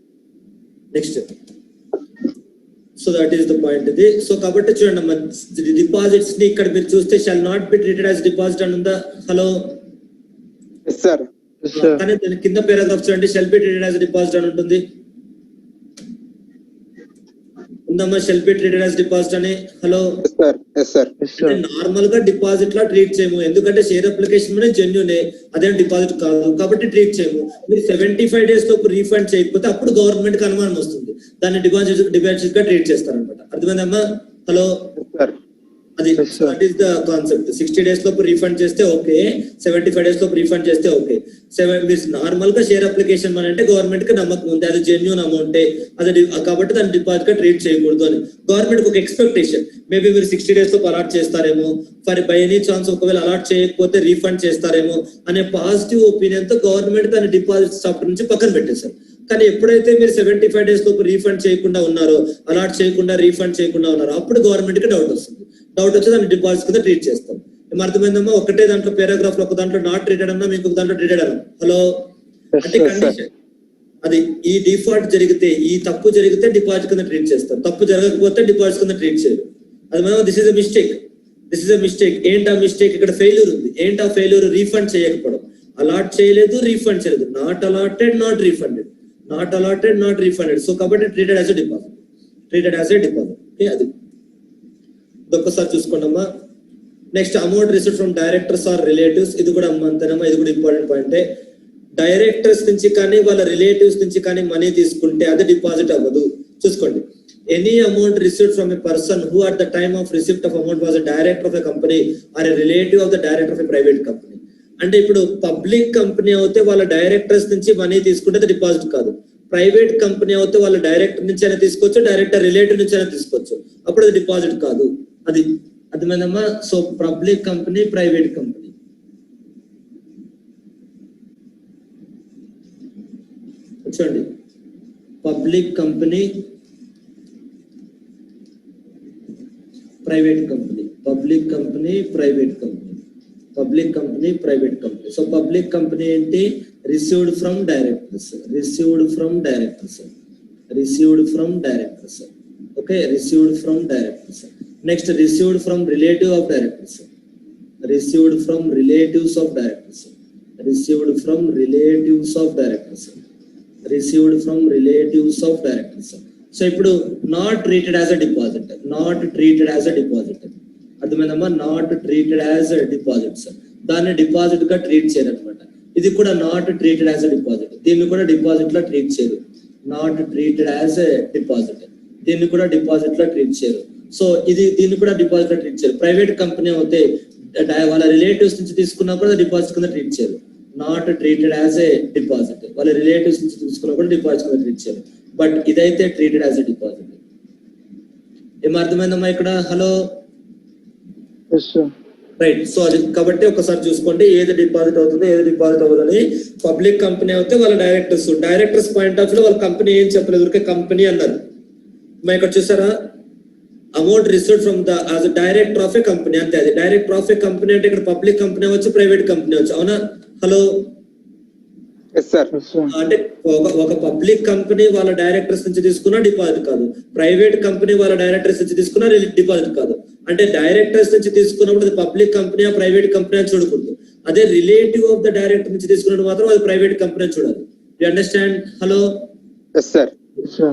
Next, so that is the point ఇది. సో కాబట్టి చూడండి డిపాజిట్స్ ని ఇక్కడ మీరు చూస్తే shall not be treated as deposit అని ఉందా? హలో సార్, కానీ దాని కింద పారాగ్రాఫ్ చూడండి, shall be treated as deposit అని ఉంటుంది. ఉందమ్మా shall be treated as deposit అని? హలో నార్మల్ గా డిపాజిట్ లా ట్రీట్ చేయము, ఎందుకంటే షేర్ అప్లికేషన్ మీద జెన్యూనే, అదేం డిపాజిట్ కాదు కాబట్టి ట్రీట్ చేయము. మీరు 75 days లోపు రీఫండ్ చేయకపోతే అప్పుడు గవర్నమెంట్ కి అనుమానం వస్తుంది, దాన్ని డిపాజిట్ గా ట్రీట్ చేస్తారనమాట. అర్థమైందమ్మా? హలో అది that is the concept. 60 days లోపు రీఫండ్ చేస్తే ఓకే, 75 days లోపు రీఫండ్ చేస్తే ఓకే. నార్మల్ గా షేర్ అప్లికేషన్ మన అంటే గవర్నమెంట్ కి నమ్మకం ఉంది, అది జెన్యూన్ అమౌంట్, అది కాబట్టి దాన్ని డిపాజిట్ గా ట్రీట్ చేయకూడదు అని గవర్నమెంట్ ఒక ఎక్స్పెక్టేషన్. మేబీ మీరు 60 days లోపు అలాట్ చేస్తారేమో, ఫర్ బై ఎనీ ఛాన్స్ ఒకవేళ అలాట్ చేయకపోతే రీఫండ్ చేస్తారేమో అనే పాజిటివ్ ఒపీనియన్ తో గవర్నమెంట్ దాని డిపాజిట్ చాప్టర్ నుంచి పక్కన పెట్టేశారు. కానీ ఎప్పుడైతే మీరు 75 days లోపు రీఫండ్ చేయకుండా ఉన్నారో, అలాట్ చేయకుండా రీఫండ్ చేయకుండా ఉన్నారో, అప్పుడు గవర్నమెంట్ కి డౌట్ వస్తుంది. డౌట్ వచ్చి దాన్ని డిపాజిట్ కింద ట్రీట్ చేస్తాం. అర్థమైందమ్మా? ఒకటే దాంట్లో పారాగ్రాఫ్ లో ఒక దాంట్లో నాట్ ట్రీటెడ్ అన్నా, ఇంకొక దాంట్లో ట్రీటెడ్ అన్నా. హలో అంటే కండిషన్ అది. ఈ డిఫాల్ట్ జరిగితే, ఈ తప్పు జరిగితే డిపాజిట్ కింద ట్రీట్ చేస్తాం, తప్పు జరగకపోతే డిపాజిట్ కింద ట్రీట్ చేయరు. అది మనం దిస్ ఇస్ అ మిస్టేక్. ఏంటి ఆ మిస్టేక్? ఇక్కడ ఫెయిల్యూర్ ఉంది. ఏంటి ఆ ఫెయిల్యూర్? రీఫండ్ చేయకపోవడం. అలాట్ చేయలేదు, రీఫండ్ చేయలేదు. Not allotted, not refunded. Not allotted, not refunded. So కాబట్టి treated as a deposit. Okay అది ఒక్కసారి చూసుకోండమ్మా. Next, amount received from directors or relatives. ఇది కూడా అంతేనమ్మా, ఇది కూడా ఇంపార్టెంట్ పాయింటే. డైరెక్టర్స్ నుంచి కానీ వాళ్ళ రిలేటివ్స్ నుంచి కానీ మనీ తీసుకుంటే అది డిపాజిట్ అవ్వదు. చూసుకోండి, any amount received from a person who at the time of receipt of amount was a director of a company or a relative of the director of a private company. అంటే ఇప్పుడు public company అయితే వాళ్ళ directors నుంచి money తీసుకుంటే అది deposit కాదు. Private company అయితే వాళ్ళ డైరెక్టర్ నుంచి అయినా తీసుకోవచ్చు, డైరెక్టర్ రిలేటివ్ నుంచి అయినా తీసుకోవచ్చు, అప్పుడు అది డిపాజిట్ కాదు. అది అర్థమైందమ్మా? So public company, private company. చూడండి, public company, private company, public company, private company, public company, private company. So public company ఏంటి? Received from directors, okay, received from directors. Next, received from relative of directors, received from relatives of directors, received from relatives of directors, received from relatives of directors. So ఇప్పుడు not treated as a deposit, అర్థమైందమ్మా? Not treated as a deposit. దాన్ని deposit గా treat చేయరు అనమాట. ఇది కూడా not treated as a deposit, దీన్ని కూడా డిపాజిట్ లో ట్రీట్ చేయరు. Not treated as a deposit, దీన్ని కూడా డిపాజిట్ లో ట్రీట్ చేయరు. సో దీన్ని కూడా డిపాజిట్ లో ట్రీట్ చేయరు. ప్రైవేట్ కంపెనీ అయితే వాళ్ళ రిలేటివ్స్ నుంచి తీసుకున్నా కూడా డిపాజిట్ కింద ట్రీట్ చేయరు. Not treated as a deposit, వాళ్ళ రిలేటివ్స్ నుంచి తీసుకున్నా కూడా డిపాజిట్ కింద ట్రీట్ చేయరు. బట్ ఇదైతే ట్రీటెడ్ యాజ్ ఎ డిపాజిట్. ఏం అర్థమైందమ్మా ఇక్కడ? Hello right. సో అది కాబట్టి ఒకసారి చూసుకోండి ఏది డిపాజిట్ అవుతుంది ఏది డిపాజిట్ అవ్వదని. పబ్లిక్ కంపెనీ అయితే వాళ్ళ డైరెక్టర్స్ పాయింట్ ఆఫ్ వ్యూ వాళ్ళ కంపెనీ ఏం చెప్పలేదు, ఊరికే కంపెనీ అన్నారు. మరి ఇక్కడ చూసారా, amount received from the as director of a company, అంతే. అది డైరెక్టర్ ఆఫ్ ఏ కంపెనీ అంటే ఇక్కడ పబ్లిక్ కంపెనీ వచ్చి ప్రైవేట్ కంపెనీ వచ్చి, అవునా? Hello, yes sir. అంటే ఒక పబ్లిక్ కంపెనీ వాళ్ళ డైరెక్టర్స్ నుంచి తీసుకున్న డిపాజిట్ కాదు, ప్రైవేట్ కంపెనీ వాళ్ళ డైరెక్టర్స్ నుంచి తీసుకున్న డిపాజిట్ కాదు. అంటే డైరెక్టర్స్ నుంచి తీసుకున్నప్పుడు అది పబ్లిక్ కంపెనీ ప్రైవేట్ కంపెనీ అని చూడకూడదు. అదే రిలేటివ్ ఆఫ్ ద డైరెక్టర్ నుంచి తీసుకున్నప్పుడు మాత్రం అది ప్రైవేట్ కంపెనీ అని చూడాలి. You understand? Hello, yes sir.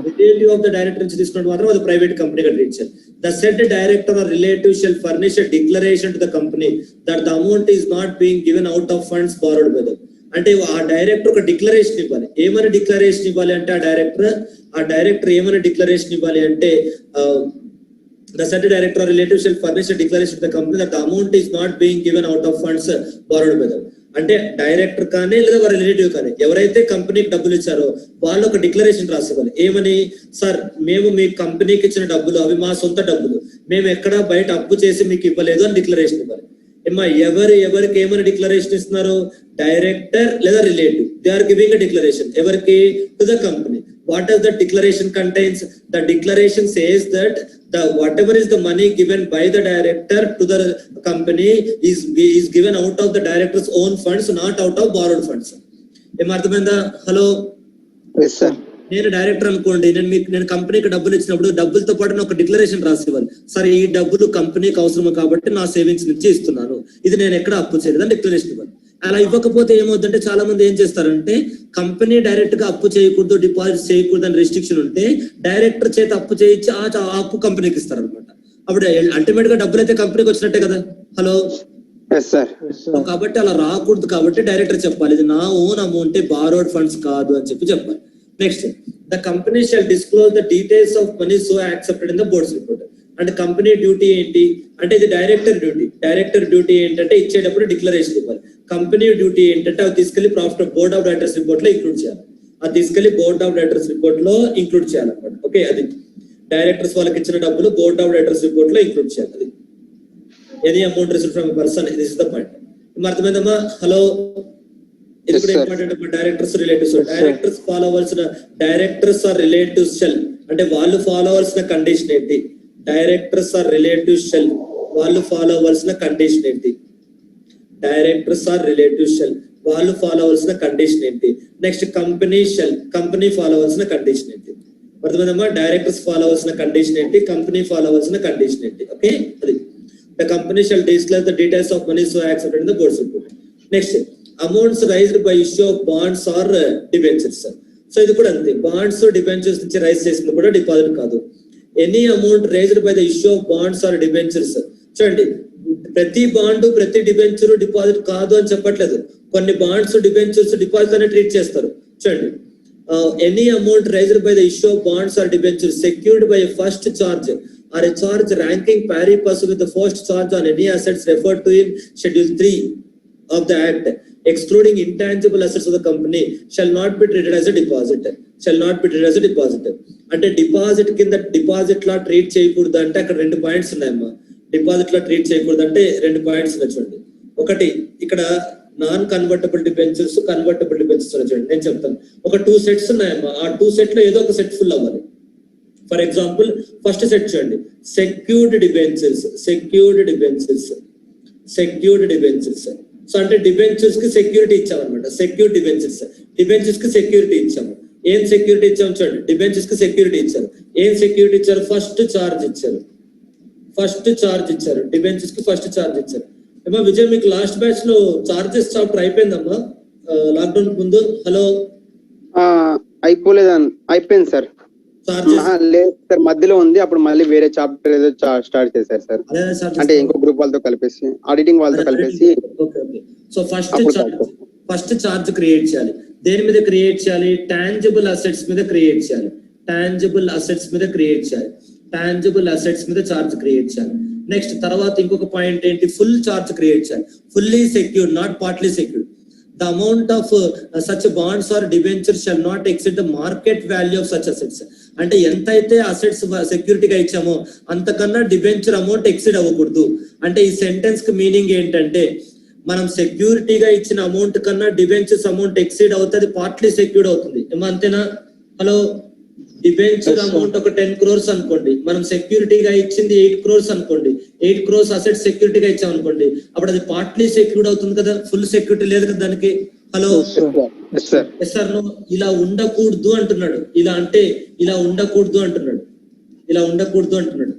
Relative of the director నుంచి తీసుకున్నప్పుడు మాత్రం అది ప్రైవేట్ కంపెనీగా ట్రీట్ చేయాలి. The said director or relative shall furnish a declaration to the company that the amount is not being given out of funds borrowed by them. అంటే ఆ director ఒక declaration ఇవ్వాలి. ఏమైనా డిక్లరేషన్ ఇవ్వాలి అంటే ఆ డైరెక్టర్ ఏమైనా డిక్లరేషన్ ఇవ్వాలి అంటే the said director or relative shall furnish a declaration to the company that the amount is not being given out of funds borrowed by them. అంటే డైరెక్టర్ కానీ లేదా వారి రిలేటివ్ కానీ ఎవరైతే కంపెనీకి డబ్బులు ఇచ్చారో వాళ్ళు ఒక డిక్లరేషన్ రాసివ్వాలి. ఏమని? సార్, మేము మీ కంపెనీకి ఇచ్చిన డబ్బులు అవి మా సొంత డబ్బులు, మేము ఎక్కడా బయట అప్పు చేసి మీకు ఇవ్వలేదు అని డిక్లరేషన్ ఇవ్వాలి. ఏమా ఎవరికి ఏమైనా డిక్లరేషన్ ఇస్తున్నారు? డైరెక్టర్ లేదా relative, they are giving a declaration. ఎవరికి? To the company. What does the declaration contains? The declaration says that whatever is the money given by the director to the company is given out of the director's own funds, not out of borrowed funds. ఏమర్థమైందా? Hello, yes sir. నేను director అనుకోండి, నేను కంపెనీకి డబ్బులు ఇచ్చినప్పుడు డబ్బులతో పాటు ఒక డిక్లరేషన్ రాసి ఇవ్వాలి. సరే, ఈ డబ్బులు కంపెనీకి అవసరం కాబట్టి నా సేవింగ్స్ నుంచి ఇస్తున్నాను, ఇది నేను ఎక్కడ అప్పు చేయలేదు అని డిక్లరేషన్ ఇవ్వాలి. అలా ఇవ్వకపోతే ఏమవుతుందంటే చాలా మంది ఏం చేస్తారంటే కంపెనీ డైరెక్ట్ గా అప్పు చేయకూడదు, డిపాజిట్ చేయకూడదు అని రెస్ట్రిక్షన్ ఉంటే డైరెక్టర్ చేత అప్పు చేయించి ఆ అప్పు కంపెనీకి ఇస్తారు అనమాట. అప్పుడు అల్టిమేట్ గా డబ్బులు అయితే కంపెనీకి వచ్చినట్టే కదా. Hello, yes sir. కాబట్టి అలా రాకూడదు. కాబట్టి డైరెక్టర్ చెప్పాలి ఇది నా ఓన్ అమౌంట్, బారోడ్ ఫండ్స్ కాదు అని చెప్పాలి. Next, the company shall disclose the details of money so accepted in the board's report. అంటే కంపెనీ డ్యూటీ ఏంటి అంటే ఇది డైరెక్టర్ డ్యూటీ ఏంటంటే ఇచ్చేటప్పుడు డిక్లరేషన్ ఇవ్వాలి. కంపెనీ డ్యూటీ ఏంటంటే అవి తీసుకెళ్లి profit board of directors report లో ఇంక్లూడ్ చేయాలి. అది తీసుకెళ్లి బోర్డ్ ఆఫ్ డైరెక్టర్స్ రిపోర్ట్ లో ఇంక్లూడ్ చేయాలన్నమాట. ఓకే, అది డైరెక్టర్స్ వాళ్ళకి ఇచ్చిన డబ్బులు బోర్డ్ ఆఫ్ డైరెక్టర్స్ రిపోర్ట్ లో ఇంక్లూడ్ చేయాలి. అది any amount received from a person, this is the point. అర్థమైందమ్మా? హలో, ఇది కూడా important. Directors relatives, directors follow అవ్వాల్సిన డైరెక్టర్స్ ఆర్ రిలేటివ్స్ షెల్ అంటే వాళ్ళు ఫాలో అవ్వాల్సిన కండిషన్ ఏంటి? డైరెక్టర్స్ ఆర్ రిలేటివ్స్ షెల్ వాళ్ళు ఫాలో అవ్వాల్సిన కండిషన్ ఏంటి? డైరెక్టర్స్ ఆర్ రిలేటివ్స్ షెల్ వాళ్ళు ఫాలో అవ్వాల్సిన కండిషన్ ఏంటి? నెక్స్ట్, కంపెనీ ఫాలో అవ్వాల్సిన కండిషన్ ఏంటి? అర్థమైందమ్మా? డైరెక్టర్స్ ఫాలో అవ్వాల్సిన కండిషన్ ఏంటి, కంపెనీ ఫాలో అవ్వాల్సిన కండిషన్ ఏంటి? ఓకే, అది the company shall disclose the details of money so accepted in the board's report. Next, amounts raised by issue of bonds or debentures. So ఇది కూడా అంతే, bonds debentures నుంచి rise చేసింది కూడా deposit కాదు. Any amount raised by the issue of bonds or debentures. చూడండి, ప్రతి bond ప్రతి డిబెంచర్ డిపాజిట్ కాదు అని చెప్పట్లేదు. కొన్ని బాండ్స్ డిబెంచర్స్ డిపాజిట్ అనే ట్రీట్ చేస్తారు. చూడండి, any amount raised by the issue of bonds or debentures secured by first charge or a charge ranking pari passu with the first charge on any assets referred to in schedule 3 of the act, excluding intangible assets of the company, shall not be treated as a deposit. అంటే deposit కింద deposit లా treat చేయకూడదు అంటే అక్కడ 2 points ఉన్నాయమ్మా. Deposit లా treat చేయకూడదు అంటే 2 points ఉన్నాయి. చూడండి, ఒకటి ఇక్కడ non convertible debentures, convertible debentures చూడండి. నేను చెప్తాను, ఒక 2 సెట్స్ ఉన్నాయమ్మా. ఆ 2 సెట్ లో ఏదో ఒక సెట్ ఫుల్ అవ్వాలి. ఫర్ ఎగ్జాంపుల్, ఫస్ట్ సెట్ చూడండి, సెక్యూర్డ్ డిబెంచర్స్. సో అంటే డిబెంచర్స్ కి సెక్యూరిటీ ఇచ్చామన్నమాట. సెక్యూర్డ్ డిబెంచర్స్ కి సెక్యూరిటీ ఇచ్చాము. ఏం సెక్యూరిటీ ఇచ్చాము? చూడండి, డిబెంచర్స్ కి సెక్యూరిటీ ఇచ్చారు. ఏం సెక్యూరిటీ ఇచ్చారు? ఫస్ట్ చార్జ్ ఇచ్చారు. డిబెంచర్స్ కి ఫస్ట్ చార్జ్ ఇచ్చారు. ఏమో విజయ్, మీకు లాస్ట్ బ్యాచ్ లో చార్జెస్ చాప్టర్ అయిపోయిందమ్మా లాక్డౌన్ ముందు? హలో, అయిపోయింది సార్. లేదు సార్, మధ్యలో ఉంది. అప్పుడు మళ్ళీ వేరే చాప్టర్ ఏదో స్టార్ట్ చేశారు సార్. అంటే ఇంకో గ్రూప్ వాళ్ళతో కలిపేసి, ఆడిటింగ్ వాళ్ళతో కలిపేసి. సో ఫస్ట్ చార్జ్ క్రియేట్ చేయాలి. దేని మీద క్రియేట్ చేయాలి? టాంజిబుల్ అసెట్స్ మీద క్రియేట్ చేయాలి. టాంజిబుల్ అసెట్స్ మీద చార్జ్ క్రియేట్ చేయాలి. నెక్స్ట్, తర్వాత ఇంకొక పాయింట్ ఏంటి? ఫుల్ చార్జ్ క్రియేట్ చేయాలి. Fully secured, not partly secured. The amount of such bonds or debentures shall not exceed the market value of such assets. అంటే ఎంత అయితే అసెట్స్ సెక్యూరిటీగా ఇచ్చామో అంతకన్నా డిబెంచర్ అమౌంట్ ఎక్సీడ్ అవ్వకూడదు. అంటే ఈ సెంటెన్స్ కి మీనింగ్ ఏంటంటే మనం సెక్యూరిటీగా ఇచ్చిన అమౌంట్ కన్నా డిబెంచర్స్ అమౌంట్ ఎక్సీడ్ అవుతుంది, పార్ట్లీ సెక్యూర్డ్ అవుతుంది. అంతేనా? హలో, డిబెంచర్ అమౌంట్ ఒక 10 crores అనుకోండి, మనం సెక్యూరిటీగా ఇచ్చింది 8 crores అనుకోండి, 8 crores అసెట్ సెక్యూరిటీగా ఇచ్చాం అనుకోండి, అప్పుడు అది పార్ట్లీ సెక్యూర్డ్ అవుతుంది కదా, ఫుల్ సెక్యూరిటీ లేదు కదా దానికి. హలో సార్, ఇలా ఉండకూడదు అంటున్నాడు. ఇలా అంటే ఇలా ఉండకూడదు అంటున్నాడు, ఇలా ఉండకూడదు అంటున్నాడు.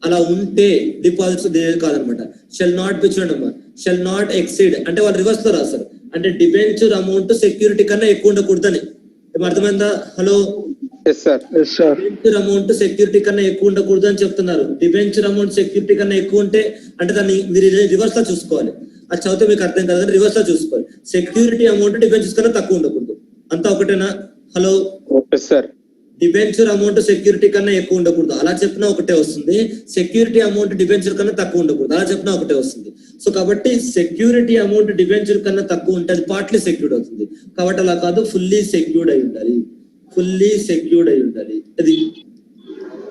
అలా ఉంటే డిపాజిట్స్ కాదనమాట. షెల్ నాట్ బి, చూడమ్మా, షెల్ నాట్ ఎక్సీడ్ అంటే వాళ్ళు రివర్స్ లో రాస్తారు. అంటే డిబెంచర్ అమౌంట్ సెక్యూరిటీ కన్నా ఎక్కువ ఉండకూడదు అని. అర్థమైందా? హలో, డిబెంచర్ అమౌంట్ సెక్యూరిటీ కన్నా ఎక్కువ ఉండకూడదు అని చెప్తున్నారు. డిబెంచర్ అమౌంట్ సెక్యూరిటీ కన్నా ఎక్కువ ఉంటే అంటే దాన్ని మీరు రివర్స్ లో చూసుకోవాలి. అది చదివితే మీకు అర్థం కాదు కానీ రివర్స్ లో చూసుకోవాలి. సెక్యూరిటీ అమౌంట్ డిబెంచర్స్ కన్నా తక్కువ ఉండకూడదు. అంతా ఒకటేనా? Hello sir, debenture amount security కన్నా ఎక్కువ ఉండకూడదు అలా చెప్పినా ఒకటే వస్తుంది. సెక్యూరిటీ అమౌంట్ డిబెంచర్ కన్నా తక్కువ ఉండకూడదు అలా చెప్పినా ఒకటే వస్తుంది. సో కాబట్టి సెక్యూరిటీ అమౌంట్ డిబెంచర్ కన్నా తక్కువ ఉంటే అది పార్ట్లీ సెక్యూర్డ్ అవుతుంది. కాబట్టి అలా కాదు, ఫుల్లీ సెక్యూర్డ్ అయి ఉండాలి, ఫుల్లీ సెక్యూర్డ్ అయి ఉండాలి. అది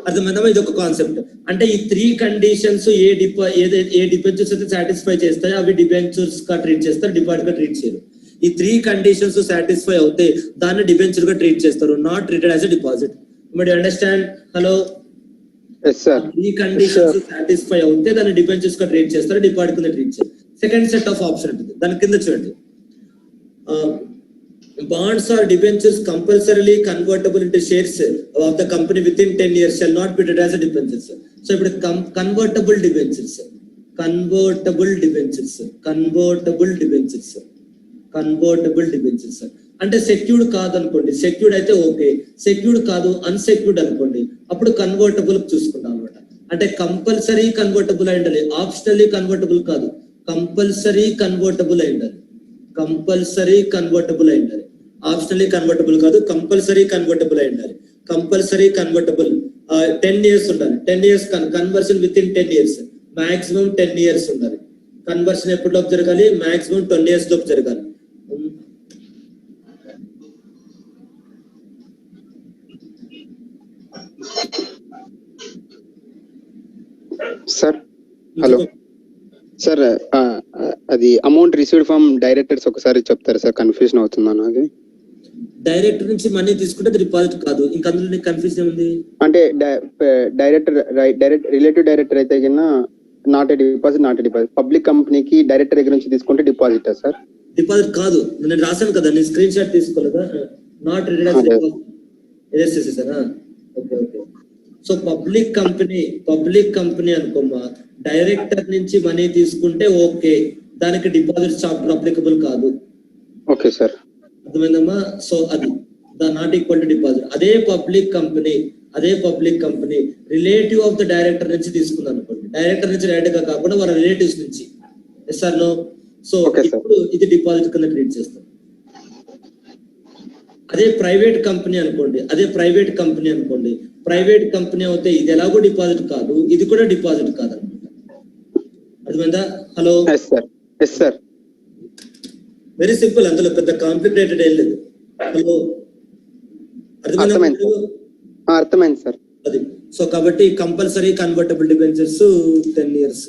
అర్థమైందా? ఇది ఒక కాన్సెప్ట్. అంటే ఈ 3 కండిషన్స్ ఏ డిబెంచర్స్ అయితే సాటిస్ఫై చేస్తాయో అవి డిబెంచర్స్ గా ట్రీట్ చేస్తారు, డిపాజిట్ గా ట్రీట్ చేయరు. ఈ 3 కండిషన్స్ సాటిస్ఫై అవుతే దాన్ని డిబెంచర్ గా ట్రీట్ చేస్తారు, not treated as a deposit. You understand? Hello, 3 conditions satisfy అవుతే దాన్ని డిబెంచర్స్ గా ట్రీట్ చేస్తారు, డిపాజిట్ కింద ట్రీట్ చేస్తారు. సెకండ్ సెట్ ఆఫ్ ఆప్షన్ ఉంటుంది, దాని కింద చూడండి. Bonds or debentures compulsorily convertible into shares of the company within 10 years shall not be treated as a debentures. So ఇప్పుడు convertible debentures అంటే సెక్యూర్డ్ కాదు అనుకోండి, సెక్యూర్డ్ అయితే ఓకే, సెక్యూర్డ్ కాదు అన్సెక్యూర్డ్ అనుకోండి, అప్పుడు కన్వర్టబుల్ చూసుకుంటాం అనమాట. అంటే కంపల్సరీ కన్వర్టబుల్ అయి ఉండాలి, ఆప్షనల్లీ కన్వర్టబుల్ కాదు, కంపల్సరీ కన్వర్టబుల్ అయి ఉండాలి, కంపల్సరీ కన్వర్టబుల్ అయి ఉండాలి. ఆప్షనల్లీ కన్వర్టబుల్ కాదు, కంపల్సరీ కన్వర్టబుల్ అయి ఉండాలి. కంపల్సరీ కన్వర్టబుల్ 10 years ఉండాలి. 10 years conversion with in 10 years, maximum 10 years ఉండాలి. కన్వర్షన్ ఎప్పటిలోపు జరగాలి? మాక్సిమం 10 years లోపు జరగాలి. సార్ హలో సార్, అది అమౌంట్ రిసీవ్డ్ ఫ్రమ్ డైరెక్టర్స్ ఒకసారి చెప్తారా సార్? కన్ఫ్యూజన్ అవుతున్నాను. అది డైరెక్టర్ నుంచి మనీ తీసుకుంటే డిపాజిట్ కాదు, ఇంకా అందులో నీకు కన్ఫ్యూజన్ ఉంది. అంటే డైరెక్టర్ రిలేటివ్ డైరెక్టర్ అయితే కన్నా నాట్ ఏ డిపాజిట్. పబ్లిక్ కంపెనీకి డైరెక్టర్ దగ్గర నుంచి తీసుకుంటే డిపాజిట్ సార్? డిపాజిట్ కాదు, నేను రాశాను కదా, నేను స్క్రీన్ షాట్ తీసుకోలేదా? నాట్ రిలేటెడ్ చేసేసారా? Okay okay. So public company అనుకోమ్మా, డైరెక్టర్ నుంచి మనీ తీసుకుంటే ఓకే, దానికి డిపాజిట్ చాప్టర్ అప్లికబుల్ కాదు. ఓకే సార్, అర్థమైందమ్మా? సో అది నాట్ ఈక్వల్ టు డిపాజిట్. అదే public company relative of the director నుంచి తీసుకుంది అనుకోండి, డైరెక్టర్ నుంచి డైరెక్ట్ గా కాకుండా వాళ్ళ రిలేటివ్స్ నుంచి. Yes or no? సో ఇప్పుడు ఇది డిపాజిట్ కింద ట్రీట్ చేస్తాం. అదే ప్రైవేట్ కంపెనీ అనుకోండి, ప్రైవేట్ కంపెనీ అయితే ఇది ఎలాగో డిపాజిట్ కాదు, ఇది కూడా డిపాజిట్ కాదనమాట. అర్థమైందా? హలో సార్, వెరీ సింపుల్, అందులో పెద్ద కాంప్లికేటెడ్ ఏం లేదు. హలో, అర్థమైంది సార్. అది సో కాబట్టి compulsory convertible debentures 10 years.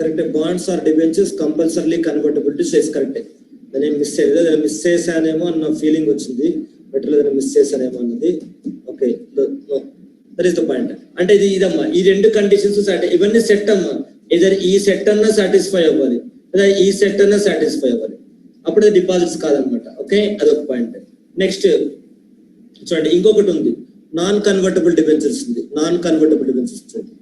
Correct. Bonds or debentures compulsory convertible to shares. Correct. దాన్ని మిస్ చేశానేమో అన్న ఫీలింగ్ వచ్చింది, బెటర్ దాన్ని మిస్ చేశానేమో అన్నది. Okay, that is the point. అంటే ఇదమ్మా, ఈ రెండు కండిషన్స్ ఇవన్నీ సెట్ అమ్మా. ఇదర్ ఈ సెట్ అన్నా సాటిస్ఫై అవ్వాలి, లేదా ఈ సెట్ అన్నా సాటిస్ఫై అవ్వాలి, అప్పుడు అది డిపాజిట్స్ కాదనమాట. ఓకే, అదొక పాయింట్. నెక్స్ట్ చూడండి, ఇంకొకటి ఉంది, నాన్ కన్వర్టబుల్ డిబెంచర్స్ ఉంది. నాన్ కన్వర్టబుల్ డిబెంచర్స్ చూడండి,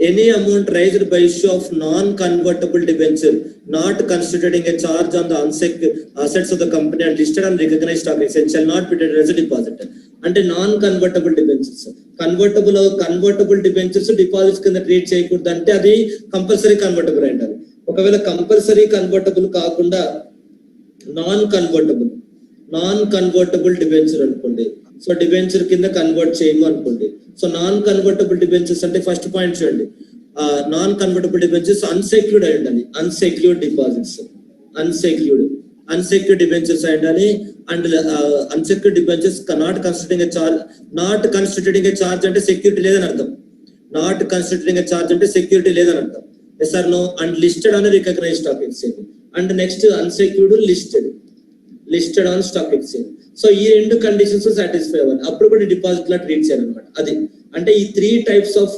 any amount raised by issue of non convertible debenture not constituting a charge on the assets of the company and listed and recognised stock exchange shall not be treated as a deposit. అంటే non convertible debentures, convertible debentures deposits కింద treat చేయకూడదు. అంటే అది compulsory convertible అంటారు. ఒకవేళ compulsory convertible కాకుండా non convertible debenture అనుకోండి, so debenture కింద కన్వర్ట్ చేయము అనుకోండి. సో నాన్ కన్వర్టబుల్ డిబెంచర్స్ అంటే ఫస్ట్ పాయింట్ చూడండి, నాన్ కన్వర్టబుల్ డిబెంచర్స్ అన్సెక్యూర్డ్ అయి ఉండాలి. అన్సెక్యూర్డ్ డిపాజిట్స్, అన్సెక్యూర్డ్ డిబెంచర్స్ అయి ఉండాలి. And unsecured debentures not constituting a charge అంటే సెక్యూరిటీ లేదని అర్థం. నాట్ కన్స్టిట్యూటింగ్ ఏ చార్జ్ అంటే సెక్యూరిటీ లేదని అర్థం. Yes or no? And listed on recognised stock exchange. And next unsecured listed on stock exchange. So ఈ రెండు కండిషన్స్ సాటిస్ఫై అవ్వాలి, అప్పుడు కూడా డిపాజిట్ లా ట్రీట్ చేయాలన్నమాట. అది అంటే ఈ 3 types ఆఫ్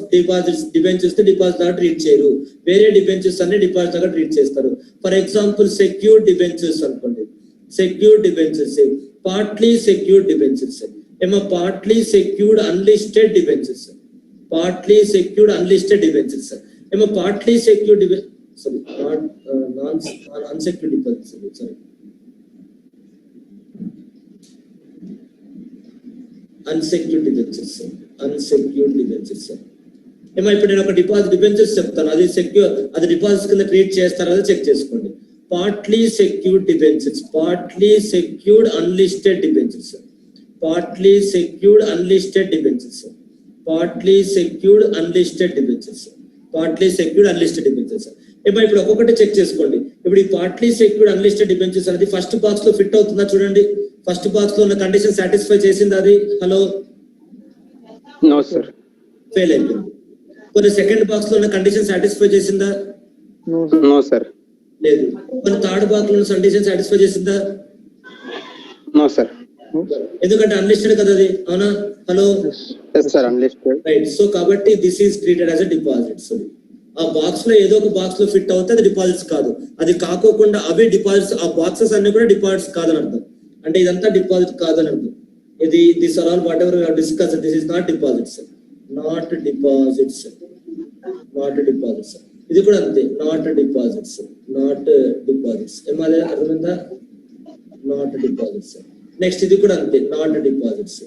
డిబెంచర్స్ డిపాజిట్ లాగా ట్రీట్ చేయరు. వేరే డిబెంచర్స్ అన్ని డిపాజిట్ లాగా ట్రీట్ చేస్తారు. ఫర్ ఎగ్జాంపుల్ సెక్యూర్డ్ డిబెంచర్స్ అనుకోండి, secured debentures, partly secured debentures ఏమో, partly secured unlisted debentures, partly secured unlisted debentures ఏమో, partly secured sorry not unsecured debentures, sorry unsecured debentures ఏమో. ఇప్పుడు నేను ఒక డిబెంచర్స్ చెప్తాను, అది సెక్యూర్, అది డిపాజిట్ కింద ట్రీట్ చేస్తారో అది చెక్ చేసుకోండి. Partly secured debentures, partly secured unlisted debentures, partly secured unlisted debentures, partly secured unlisted debentures, partly secured unlisted debentures ఏమో. ఇప్పుడు ఒక్కొక్కటి చెక్ చేసుకోండి. ఇప్పుడు ఈ పార్ట్లీ సెక్యూర్డ్ అన్లిస్టెడ్ డిబెంచర్స్ అనేది ఫస్ట్ బాక్స్ లో ఫిట్ అవుతుందా చూడండి. ఫస్ట్ బాక్స్ లో ఉన్న కండిషన్ సాటిస్ఫై చేసింది అది? హలో, నో సార్, ఫెయిల్ అయిపోయింది. కొన్ని సెకండ్ బాక్స్ లో ఉన్న కండిషన్ సాటిస్ఫై చేసిందా? నో సార్, లేదు. కొన్ని థర్డ్ బాక్స్ లో ఉన్న కండిషన్ సాటిస్ఫై చేసిందా? నో సార్, ఎందుకంటే అన్లిస్టెడ్ కదా అది, అవునా? Hello, sir unlisted, right. So కాబట్టి this is treated as a deposit. So ఆ బాక్స్ లో ఏదో ఒక బాక్స్ లో ఫిట్ అవుతే అది డిపాజిట్స్ కాదు. అది కాకోకుండా అవి డిపాజిట్స్, ఆ బాక్సెస్ అన్ని కూడా డిపాజిట్స్ కాదని అర్థం. అంటే ఇదంతా డిపాజిట్ కాదని అర్థం. ఇది this are all whatever we have discuss, this is not deposits, not deposits, not deposits. ఇది కూడా అంతే, నాట్ డిపాజిట్స్, నాట్ డిపాజిట్స్. ఏమాదే అర్థమైందా? Not deposits. నెక్స్ట్ ఇది కూడా అంతే, నాట్ డిపాజిట్స్.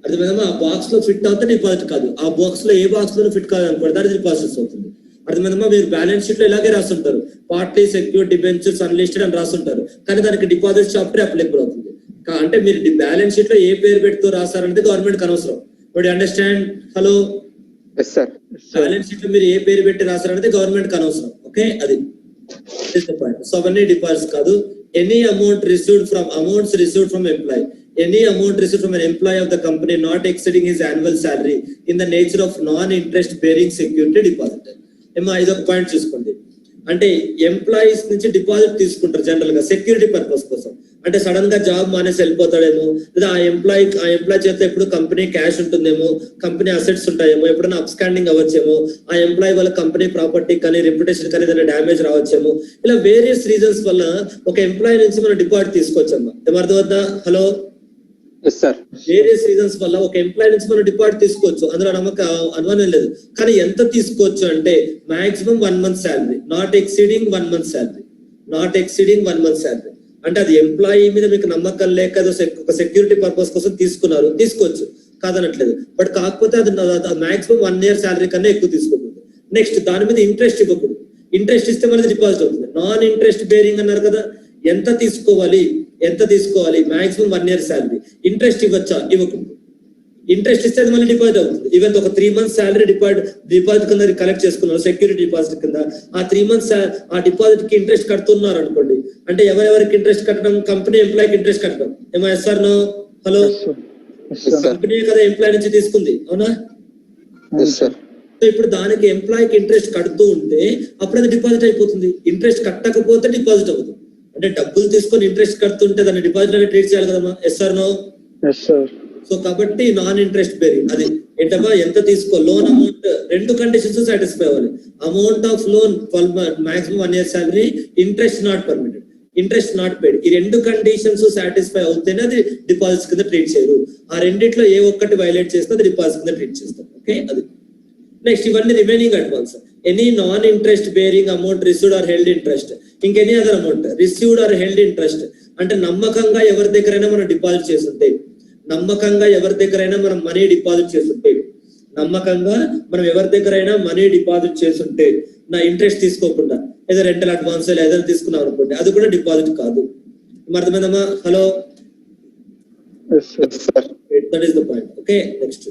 అర్థమైందమ్మా? ఆ బాక్స్ లో ఫిట్ అవుతే డిపాజిట్ కాదు, ఆ బాక్స్ లో ఏ బాక్స్ లో ఫిట్ కాదు అనుకోండి, అది డిపాజిట్స్ అవుతుంది. అర్థమైందమ్మా? మీరు బ్యాలెన్స్ షీట్ లో ఇలాగే రాస్తుంటారు, పార్ట్లీ సెక్యూర్డ్ డిబెంచర్స్ అన్లిస్టెడ్ అని రాస్తుంటారు, కానీ దానికి డిపాజిట్ చాప్టర్ అప్లికబుల్ అవుతుంది. అంటే మీరు బ్యాలెన్స్ షీట్ లో ఏ పేరు పెడుతూ రాస్తారంటే గవర్నమెంట్ అనవసరం. But understand? Hello, balance sheet లో మీరు ఏ పేరు పెట్టి రాస్తారంటే గవర్నమెంట్ అనవసరం. ఓకే, అది పాయింట్. సో అవన్నీ డిపాజిట్స్ కాదు. Any amount received from employee, any amount received from an employee of the company not exceeding his annual salary in the nature of non-interest bearing security deposit. ఏమో ఇదొక point చూసుకోండి. అంటే employees నుంచి deposit తీసుకుంటారు general గా security purpose కోసం. అంటే sudden గా జాబ్ మానేసి వెళ్ళిపోతాడేమో, లేదా ఆ ఎంప్లాయీ చేత ఎప్పుడు కంపెనీ క్యాష్ ఉంటుందేమో, కంపెనీ అసెట్స్ ఉంటాయేమో, ఎప్పుడైనా అప్స్కాండింగ్ అవ్వచ్చేమో, ఆ ఎంప్లాయీ వల్ల కంపెనీ ప్రాపర్టీ కానీ రెప్యుటేషన్ కానీ ఏదైనా డ్యామేజ్ రావచ్చేమో, ఇలా వేరియస్ రీజన్స్ వల్ల ఒక ఎంప్లాయీ నుంచి మనం డిపాజిట్ తీసుకోవచ్చమ్మా. ఏమర్థమవుతుందా? హలో, వేరియస్ రీజన్స్ వల్ల ఒక ఎంప్లాయీ నుంచి మనం డిపాజిట్ తీసుకోవచ్చు, అందులో అనుమానం లేదు. కానీ ఎంత తీసుకోవచ్చు అంటే maximum 1 month salary, not exceeding 1 month salary, not exceeding 1 month salary. అంటే అది ఎంప్లాయీ మీద మీకు నమ్మకం లేక ఒక సెక్యూరిటీ పర్పస్ కోసం తీసుకున్నారు, తీసుకోవచ్చు, కాదనట్లేదు. బట్ కాకపోతే అది మాక్సిమం 1 year శాలరీ కన్నా ఎక్కువ తీసుకోకూడదు. నెక్స్ట్ దాని మీద ఇంట్రెస్ట్ ఇవ్వకూడదు. ఇంట్రెస్ట్ ఇస్తే మనది డిపాజిట్ అవుతుంది. నాన్ ఇంట్రెస్ట్ బేరింగ్ అన్నారు కదా, ఎంత తీసుకోవాలి మాక్సిమం 1 year శాలరీ. ఇంట్రెస్ట్ ఇవ్వచ్చా? ఇవ్వకూడదు. ఇంట్రెస్ట్ ఇస్తే మళ్ళీ డిపాజిట్ అవుతుంది. ఈవెన్ ఒక 3 months శాలరీ డిపాజిట్ కింద కలెక్ట్ చేసుకున్నారు, సెక్యూరిటీ డిపాజిట్ కింద. ఆ 3 months ఆ డిపాజిట్ కి ఇంట్రెస్ట్ కడుతున్నారు అనుకోండి, అంటే ఎవరెవరికి ఇంట్రెస్ట్ కట్టడం? కంపెనీ ఎంప్లాయీకి ఇంట్రెస్ట్ కట్టడం. ఏమో yes or no? Hello, company కదా ఎంప్లాయీ నుంచి తీసుకుంది, అవునా? సో ఇప్పుడు దానికి ఎంప్లాయీకి ఇంట్రెస్ట్ కడుతూ ఉంటే అప్పుడు అది డిపాజిట్ అయిపోతుంది. ఇంట్రెస్ట్ కట్టకపోతే డిపాజిట్ అవుతుంది. అంటే డబ్బులు తీసుకొని ఇంట్రెస్ట్ కడుతుంటే దాన్ని డిపాజిట్ అనేది ట్రీట్ చేయాలి కదమ్మా. Yes sir no? సో కాబట్టి నాన్ ఇంట్రెస్ట్ బేరింగ్ అది ఏంటమ్మా, ఎంత తీసుకో లోన్ అమౌంట్ 2 కండిషన్స్ సాటిస్ఫై అవ్వాలి. Amount of loan 12 maximum 1 year salary, interest not permitted, interest not paid. ఈ 2 కండిషన్స్ సాటిస్ఫై అవుతేనే అది డిపాజిట్స్ కింద ట్రీట్ చేయరు. ఆ రెండిట్లో ఏ ఒక్కటి వైలేట్ చేస్తే అది డిపాజిట్ కింద ట్రీట్ చేస్తాం. ఓకే, అది నెక్స్ట్. ఇవన్నీ remaining advance. Any non interest bearing amount received or held interest, ఇంకెనీ other amount received or held interest అంటే నమ్మకంగా ఎవరి దగ్గరైనా మనం డిపాజిట్ చేస్తుంటే, నమ్మకంగా ఎవరి దగ్గరైనా మనం మనీ డిపాజిట్ చేస్తుంటే, నమ్మకంగా మనం ఎవరి దగ్గరైనా మనీ డిపాజిట్ చేస్తుంటే నా ఇంట్రెస్ట్ తీసుకోకుండా ఏదో రెంటల్ అడ్వాన్స్ ఏదైనా తీసుకున్నాం అనుకోండి, అది కూడా డిపాజిట్ కాదు. అర్థమైందమ్మా? Hello, that is the point. Okay, next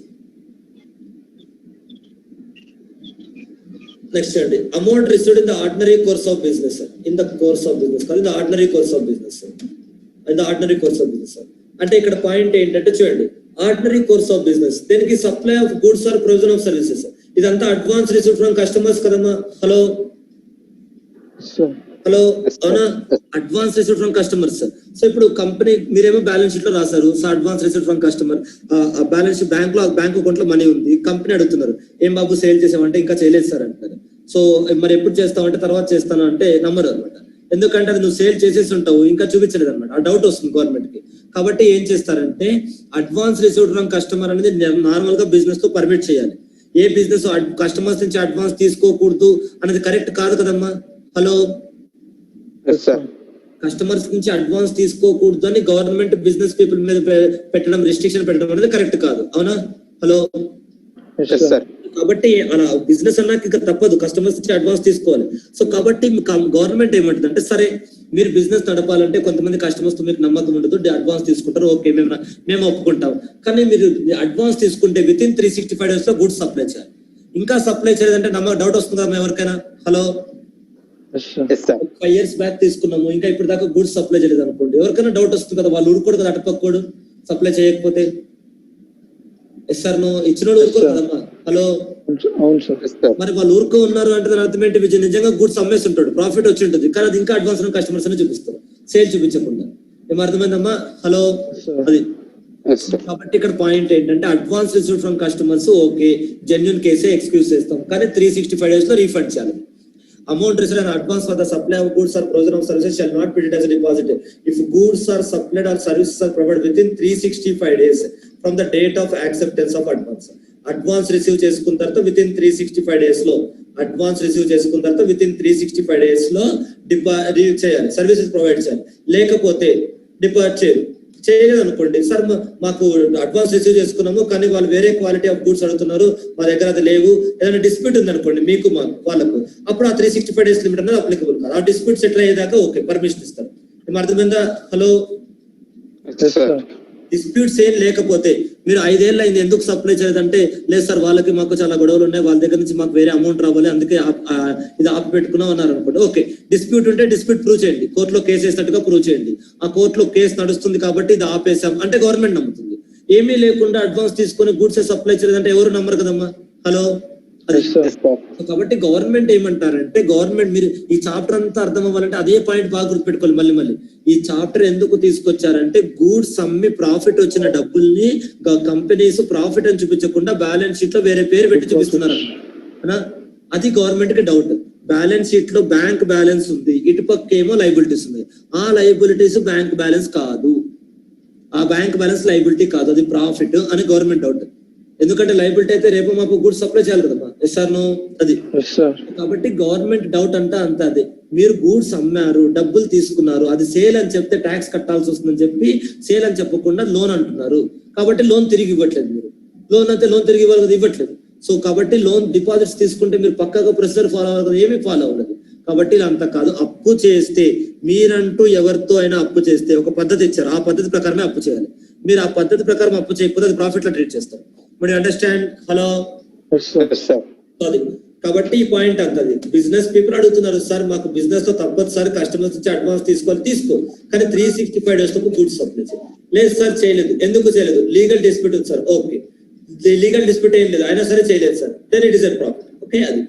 అండి, amount received in the ordinary course of business. In the course of business కాదు, in the ordinary course of business. In the ordinary course of business అంటే ఇక్కడ point ఏంటంటే చూడండి, ordinary course of business దీనికి supply of goods or provision of services, ఇదంతా advance received from customers కదమ్మా. Hello hello, అవునా? Advance received from customers. So ఇప్పుడు company మీరేమో బ్యాలెన్స్ షీట్ లో రాశారు, so advance received from customer. Balance sheet bank account లో money ఉంది, company అడుగుతున్నారు ఏం బాబు సేల్ చేసామంటే ఇంకా చేయలేదు సార్ అంటారు. సో మరి ఎప్పుడు చేస్తామంటే తర్వాత చేస్తాను అంటే నమ్మరు అనమాట. ఎందుకంటే అది నువ్వు సేల్ చేసేసి ఉంటావు, ఇంకా చూపించలేదు అనమాట. ఆ డౌట్ వస్తుంది గవర్నమెంట్ కి. కాబట్టి ఏం చేస్తారంటే అడ్వాన్స్ రిసీవ్డ్ ఫ్రమ్ కస్టమర్ అనేది నార్మల్ గా బిజినెస్ తో పర్మిట్ చేయాలి. ఏ బిజినెస్ కస్టమర్స్ నుంచి అడ్వాన్స్ తీసుకోకూడదు అనేది కరెక్ట్ కాదు కదమ్మా. హలో, కస్టమర్స్ నుంచి అడ్వాన్స్ తీసుకోకూడదు అని గవర్నమెంట్ బిజినెస్ పీపుల్ మీద పెట్టడం, రిస్ట్రిక్షన్ పెట్టడం అనేది కరెక్ట్ కాదు, అవునా? హలో, కాబట్టి అలా బిజినెస్ అన్నాక ఇంకా తప్పదు, కస్టమర్స్ నుంచి అడ్వాన్స్ తీసుకోవాలి. సో కాబట్టి గవర్నమెంట్ ఏమంటుంది అంటే, సరే మీరు బిజినెస్ నడపాలంటే కొంతమంది కస్టమర్స్ తో మీకు నమ్మకం ఉండదు, అడ్వాన్స్ తీసుకుంటారు, ఓకే మేము ఒప్పుకుంటాం. కానీ మీరు అడ్వాన్స్ తీసుకుంటే విత్ ఇన్ 365 days లో గుడ్స్ సప్లై చేయాలి. ఇంకా సప్లై చేయలేదంటే డౌట్ వస్తుంది కదా ఎవరికైనా. హలో, 5 years బ్యాక్ తీసుకున్నాము, ఇంకా ఇప్పుడు దాకా గుడ్స్ సప్లై చేయలేదు అనుకోండి, ఎవరికైనా డౌట్ వస్తుంది కదా, వాళ్ళు ఊరుకోడు కదా, అటుపక్కోడు సప్లై చేయకపోతే. Yes sir no? ఇచ్చిన ఊరుకోరు కదమ్మా. హలో, మరి వాళ్ళు ఊరుకో ఉన్నారు అంటే దాని అర్థం ఏంటి? నిజంగా గుడ్స్ అమ్మేసి ఉంటాడు, ప్రాఫిట్ వచ్చి ఉంటుంది, కానీ అది ఇంకా అడ్వాన్స్ కస్టమర్స్ అని చూపిస్తారు, సేల్ చూపించకుండా. ఏం అర్థమైందమ్మా? హలో, అది. కాబట్టి ఇక్కడ పాయింట్ ఏంటంటే advance received from customers okay, genuine కేసే ఎక్స్క్యూజ్ చేస్తాం, కానీ 365 days లో రీఫండ్ చేయాలి. Amount received in advance for the supply of goods or provision of services shall not be treated as a deposit if goods are supplied or services are provided within 365 days from the date of acceptance of advance. Advance receive చేసుకున్న తర్వాత within 365 days లో, advance receive చేసుకున్న తర్వాత within 365 days లో చేయాలి, services provide చేయాలి. లేకపోతే deposit చేయలేదు అనుకోండి, సార్ మాకు అడ్వాన్స్ రిసీవ్ చేసుకున్నాము కానీ వాళ్ళు వేరే క్వాలిటీ ఆఫ్ గూడ్స్ అడుగుతున్నారు, మా దగ్గర అది లేవు, ఏదైనా డిస్ప్యూట్ ఉంది అనుకోండి మీకు వాళ్ళకు, అప్పుడు ఆ 365 days లిమిట్ అనేది అప్లికబుల్ కాదు. ఆ డిస్ప్యూట్ సెటిల్ అయ్యేదాకా ఓకే పర్మిషన్ ఇస్తారు. అర్థమైందా? హలో, డిస్ప్యూట్స్ ఏం లేకపోతే మీరు 5 ఏళ్ళు అయింది ఎందుకు సప్లై చేయలేదంటే, లేదు సార్ వాళ్ళకి మాకు చాలా గొడవలు ఉన్నాయి, వాళ్ళ దగ్గర నుంచి మాకు వేరే అమౌంట్ రావాలి అందుకే ఇది ఆపి పెట్టుకున్నాం అన్నారు అనుకోండి. ఓకే, డిస్ప్యూట్ ఉంటే డిస్ప్యూట్ ప్రూవ్ చేయండి, కోర్టులో కేసు వేసినట్టుగా ప్రూవ్ చేయండి. ఆ కోర్టులో కేసు నడుస్తుంది కాబట్టి ఇది ఆపేసాం అంటే గవర్నమెంట్ నమ్ముతుంది. ఏమీ లేకుండా అడ్వాన్స్ తీసుకొని గూడ్స్ సప్లై చేయలేదంటే ఎవరు నమ్మరు కదమ్మా. హలో, కాబట్టి గవర్నమెంట్ ఏమంటారంటే, గవర్నమెంట్ మీరు ఈ చాప్టర్ అంతా అర్థం అవ్వాలంటే అదే పాయింట్ బాగా గుర్తుపెట్టుకోవాలి. మళ్ళీ ఈ చాప్టర్ ఎందుకు తీసుకొచ్చారంటే, గూడ్స్ అమ్మి ప్రాఫిట్ వచ్చిన డబ్బుల్ని కంపెనీస్ ప్రాఫిట్ అని చూపించకుండా బ్యాలెన్స్ షీట్ లో వేరే పేరు పెట్టి చూపిస్తున్నారు. అది గవర్నమెంట్ కి డౌట్. బ్యాలెన్స్ షీట్ లో బ్యాంక్ బ్యాలెన్స్ ఉంది, ఇటుపక్క ఏమో లైబిలిటీస్ ఉంది. ఆ లైబిలిటీస్ బ్యాంక్ బ్యాలెన్స్ కాదు, ఆ బ్యాంక్ బ్యాలెన్స్ లైబిలిటీ కాదు, అది ప్రాఫిట్ అని గవర్నమెంట్ డౌట్. ఎందుకంటే లైబిలిటీ అయితే రేపు మాకు గుడ్స్ సప్లై చేయాలి కదమ్మా. Yes sir no? అది. కాబట్టి గవర్నమెంట్ డౌట్ అంతా అదే, మీరు గూడ్స్ అమ్మారు, డబ్బులు తీసుకున్నారు, అది సేల్ అని చెప్తే ట్యాక్స్ కట్టాల్సి వస్తుందని చెప్పి సేల్ అని చెప్పకుండా లోన్ అంటున్నారు. కాబట్టి లోన్ తిరిగి ఇవ్వట్లేదు. మీరు లోన్ అయితే లోన్ తిరిగి ఇవ్వాలి కదా, ఇవ్వట్లేదు. సో కాబట్టి లోన్ డిపాజిట్స్ తీసుకుంటే మీరు పక్కగా ప్రొసీజర్ ఫాలో అవ్వాలి కదా, ఏమీ ఫాలో అవ్వలేదు. కాబట్టి ఇలా అంతా కాదు. అప్పు చేస్తే మీరంటూ ఎవరితో అయినా అప్పు చేస్తే ఒక పద్ధతి ఇచ్చారు, ఆ పద్ధతి ప్రకారమే అప్పు చేయాలి. మీరు ఆ పద్ధతి ప్రకారం అప్పు చేయకపోతే అది ప్రాఫిట్ లో ట్రీట్ చేస్తారు. మరి అండర్స్టాండ్? హలో, కాబట్టి ఈ పాయింట్ అంతది. బిజినెస్ పీపుల్ అడుగుతున్నారు, సార్ మాకు బిజినెస్ లో తప్పదు సార్, కస్టమర్స్ నుంచి అడ్వాన్స్ తీసుకో, కానీ 365 days లో గూడ్స్ సప్లై చేయాలి. లేదు సార్ చేయలేదు, ఎందుకు చేయలేదు? లీగల్ డిస్ప్యూట్ ఉంది సార్. ఓకే, లీగల్ డిస్ప్యూట్ ఏం లేదు, అయినా సరే చేయలేదు sir, then it is a problem. Okay, అది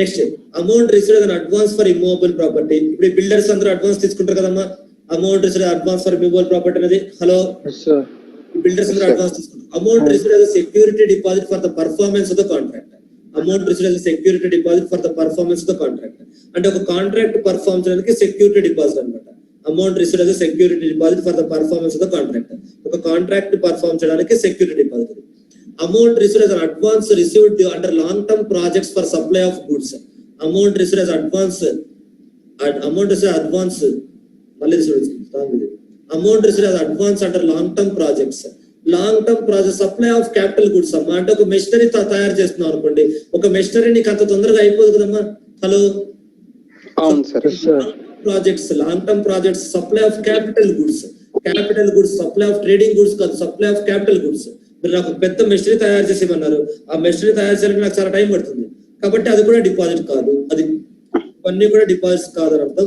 next amount received an advance for immovable property. ఇప్పుడు బిల్డర్స్ అందరూ అడ్వాన్స్ తీసుకుంటారు కదమ్మా, amount received advance for immovable property అనేది. హలో, బిల్డర్స్ అందరూ అడ్వాన్స్ తీసుకుంటారు. Amount received as security deposit for the performance of the contract. Amount received as security deposit for the performance of the contract అంటే ఒక contract perform చేయడానికి security deposit అన్నమాట. Amount received as security deposit for the performance of the contract, ఒక contract perform చేయడానికి security deposit. Amount received as an advance received under long-term projects for supply of goods. Amount received as advance. Amount received as advance. Amount received as advance under long-term projects. Long-term project supply of capital goods. అంటే ఒక machinery తయారు చేస్తున్నాం అనుకోండి, ఒక machinery నీకు అంత తొందరగా అయిపోదు కదమ్మా. హలో, అవును sir. Projects, long-term projects, supply of capital goods. Capital goods, supply of trading goods కాదు, సప్లై ఆఫ్ క్యాపిటల్ గుడ్స్. మీరు నాకు పెద్ద మెషినరీ తయారు చేసేమన్నారు, ఆ మెషినరీ తయారు చేయడానికి నాకు చాలా టైం పడుతుంది, కాబట్టి అది కూడా డిపాజిట్ కాదు. అది ఇవన్నీ కూడా డిపాజిట్స్ కాదని అర్థం.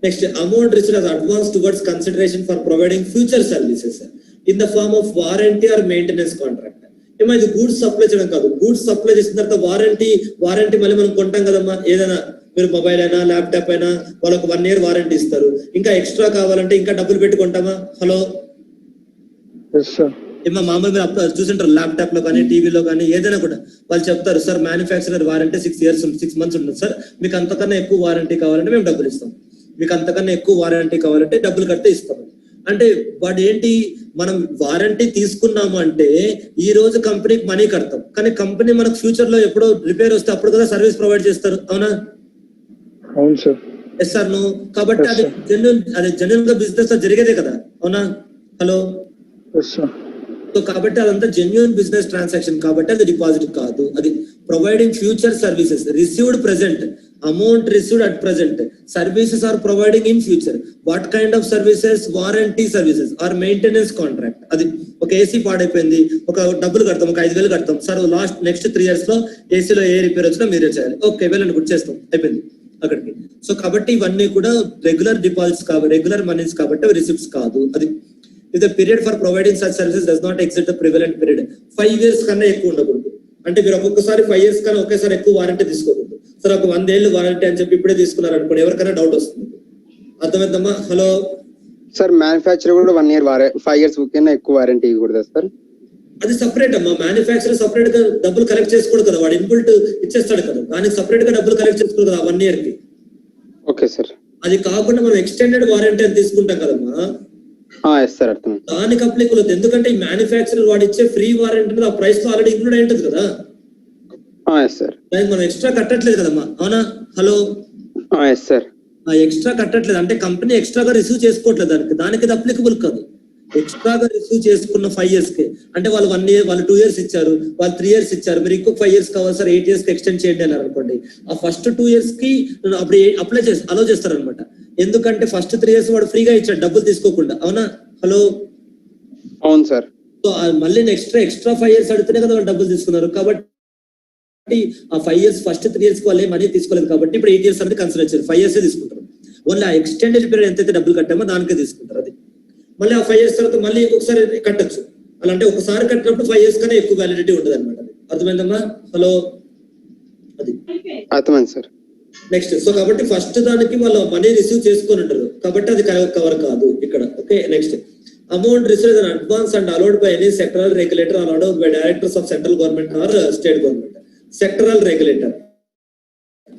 Next amount received as advance towards consideration for providing future services in the form of warranty or maintenance contract. ఏమో ఇది గూడ్స్ సప్లై చేయడం కాదు, గూడ్స్ సప్లై చేసిన తర్వాత వారంటీ మళ్ళీ మనం కొంటాం కదమ్మా. ఏదైనా మీరు మొబైల్ అయినా ల్యాప్టాప్ అయినా వాళ్ళకు 1 year వారంటీ ఇస్తారు, ఇంకా ఎక్స్ట్రా కావాలంటే ఇంకా డబ్బులు పెట్టి కొంటామా. హలో, ఏమో మామూలు మీరు అప్పుడు చూసింటారు ల్యాప్టాప్ లో కానీ టీవీలో కానీ ఏదైనా కూడా వాళ్ళు చెప్తారు, సార్ మ్యానుఫ్యాక్చరర్ వారంటీ 6 months ఉంటుంది సార్, మీకు అంతకన్నా ఎక్కువ వారంటీ కావాలంటే మేము డబ్బులు ఇస్తాం, మీకు అంతకన్నా ఎక్కువ వారంటీ కావాలంటే డబ్బులు కడితే ఇస్తాం. అంటే వాడు ఏంటి, మనం వారంటీ తీసుకున్నాము అంటే ఈ రోజు కంపెనీకి మనీ కడతాం, కానీ కంపెనీ మనకు ఫ్యూచర్ లో ఎప్పుడో రిపేర్ వస్తే అప్పుడు కదా సర్వీస్ ప్రొవైడ్ చేస్తారు. అవునా? అవును సార్. Yes sir no. కాబట్టి అది జెన్యున్ గా బిజినెస్ లో జరిగేదే కదా. అవునా? హలో, సో కాబట్టి అదంతా జెన్యున్ బిజినెస్ ట్రాన్సాక్షన్ కాబట్టి అది డిపాజిట్ కాదు. అది providing future services, received present, amount received at present, services are providing in future. What kind of services? Warranty services or maintenance contract. అది ఒక ఏసీ పాడైపోయింది, ఒక డబ్బులు కడతాం, ఒక 5,000 కడతాం సార్, నెక్స్ట్ 3 years లో ఏసీలో ఏ రిపేర్ వచ్చినా మీరే చేయాలి. ఓకే, వెళ్ళండి గుర్తు చేస్తాం, అయిపోయింది అక్కడికి. సో కాబట్టి ఇవన్నీ కూడా రెగ్యులర్ డిపాజిట్స్ కాబట్టి, రెగ్యులర్ మనీస్ కాబట్టి అవి రిసిప్ట్స్ కాదు. అది if the period for providing such services does not exceed the prevalent period, 5 years కన్నా ఎక్కువ ఉండకూడదు. అంటే మీరు ఒక్కొక్కసారి 5 years కన్నా ఒకేసారి ఎక్కువ వారంటీ తీసుకోకూడదు. సార్ ఒక 100 ఏళ్ళు వారంటీ అని చెప్పి ఇప్పుడే తీసుకున్నారు అనుకోండి, ఎవరికైనా డౌట్ వస్తుంది. అర్థమైందమ్మా? హలో సార్, మ్యానుఫ్యాక్చర్ కూడా 1 year 5 years కన్నా ఎక్కువ వారంటీ ఇవ్వకూడదా సార్? అది సపరేట్ అమ్మా. మ్యానుఫ్యాక్చర్ సపరేట్ గా డబ్బులు కలెక్ట్ చేసుకోడు కదా, వాడు ఇన్బుల్ట్ ఇచ్చేస్తాడు కదా, దానికి సపరేట్ గా డబ్బులు కలెక్ట్ చేసుకోడు కదా 1 year కి. Okay sir. అది కాకుండా మనం ఎక్స్టెండెడ్ వారంటీ అని తీసుకుంటాం కదమ్మా, దానికి అప్లికబుల్ అవుతుంది. ఎందుకంటే ఈ మ్యానుఫ్యాక్చరర్ వాడు ఇచ్చే ఫ్రీ వారంటీ ఆ ప్రైస్ లో ఆల్రెడీ ఇంక్లూడ్ అయి ఉంటుంది కదా, దానికి మనం ఎక్స్ట్రా కట్టట్లేదు కదమ్మా. అవునా? హలో, ఎక్స్ట్రా కట్టట్లేదు అంటే కంపెనీ ఎక్స్ట్రాగా రిసీవ్ చేసుకోవట్లేదు, దానికి అది అప్లికబుల్ కాదు. ఎక్స్ట్రాగా రిసీవ్ చేసుకున్న 5 years కి అంటే వాళ్ళు 1 year, వాళ్ళు 2 years ఇచ్చారు, వాళ్ళు 3 years ఇచ్చారు, మీరు ఇంకొక 5 years కావాలి సార్ 8 years కి ఎక్స్టెండ్ చేయండి అన్నారు అనుకోండి, ఆ ఫస్ట్ 2 years కి అప్పుడు అప్లై చేసి అలో చేస్తారు అనమాట. ఎందుకంటే ఫస్ట్ 3 years వాడు ఫ్రీగా ఇచ్చాడు డబ్బులు తీసుకోకుండా. అవునా? హలో, అవును సార్. సో మళ్ళీ ఎక్స్ట్రా 5 years అడిగితేనే కదా వాళ్ళు డబ్బులు తీసుకున్నారు. కాబట్టి ఆ 5 years ఫస్ట్ 3 years కి వాళ్ళే మనీ తీసుకోలేదు కాబట్టి ఇప్పుడు 8 years అనేది కన్సిడర్ చేశారు, 5 years తీసుకుంటారు. ఓన్లీ ఆ ఎక్స్టెండెడ్ పీరియడ్ ఎంతైతే డబ్బులు కట్టామో దానికే తీసుకుంటారు. అది మళ్ళీ ఆ 5 years తర్వాత మళ్ళీ ఇంకొకసారి కట్టచ్చు. అలా అంటే ఒకసారి కట్టినప్పుడు 5 years కన్నా ఎక్కువ వ్యాలిడిటీ ఉంటుంది అనమాట. అర్థమైందమ్మా? హలో, అది అర్థమైంది సార్. నెక్స్ట్, సో కాబట్టి ఫస్ట్ దానికి వాళ్ళు మనీ రిసీవ్ చేసుకొని ఉంటారు కాబట్టి అది కవర్ కాదు ఇక్కడ. Okay, next amount received in advance and allowed by any sectoral regulator or allowed by directors of central government or state government. Sectoral regulator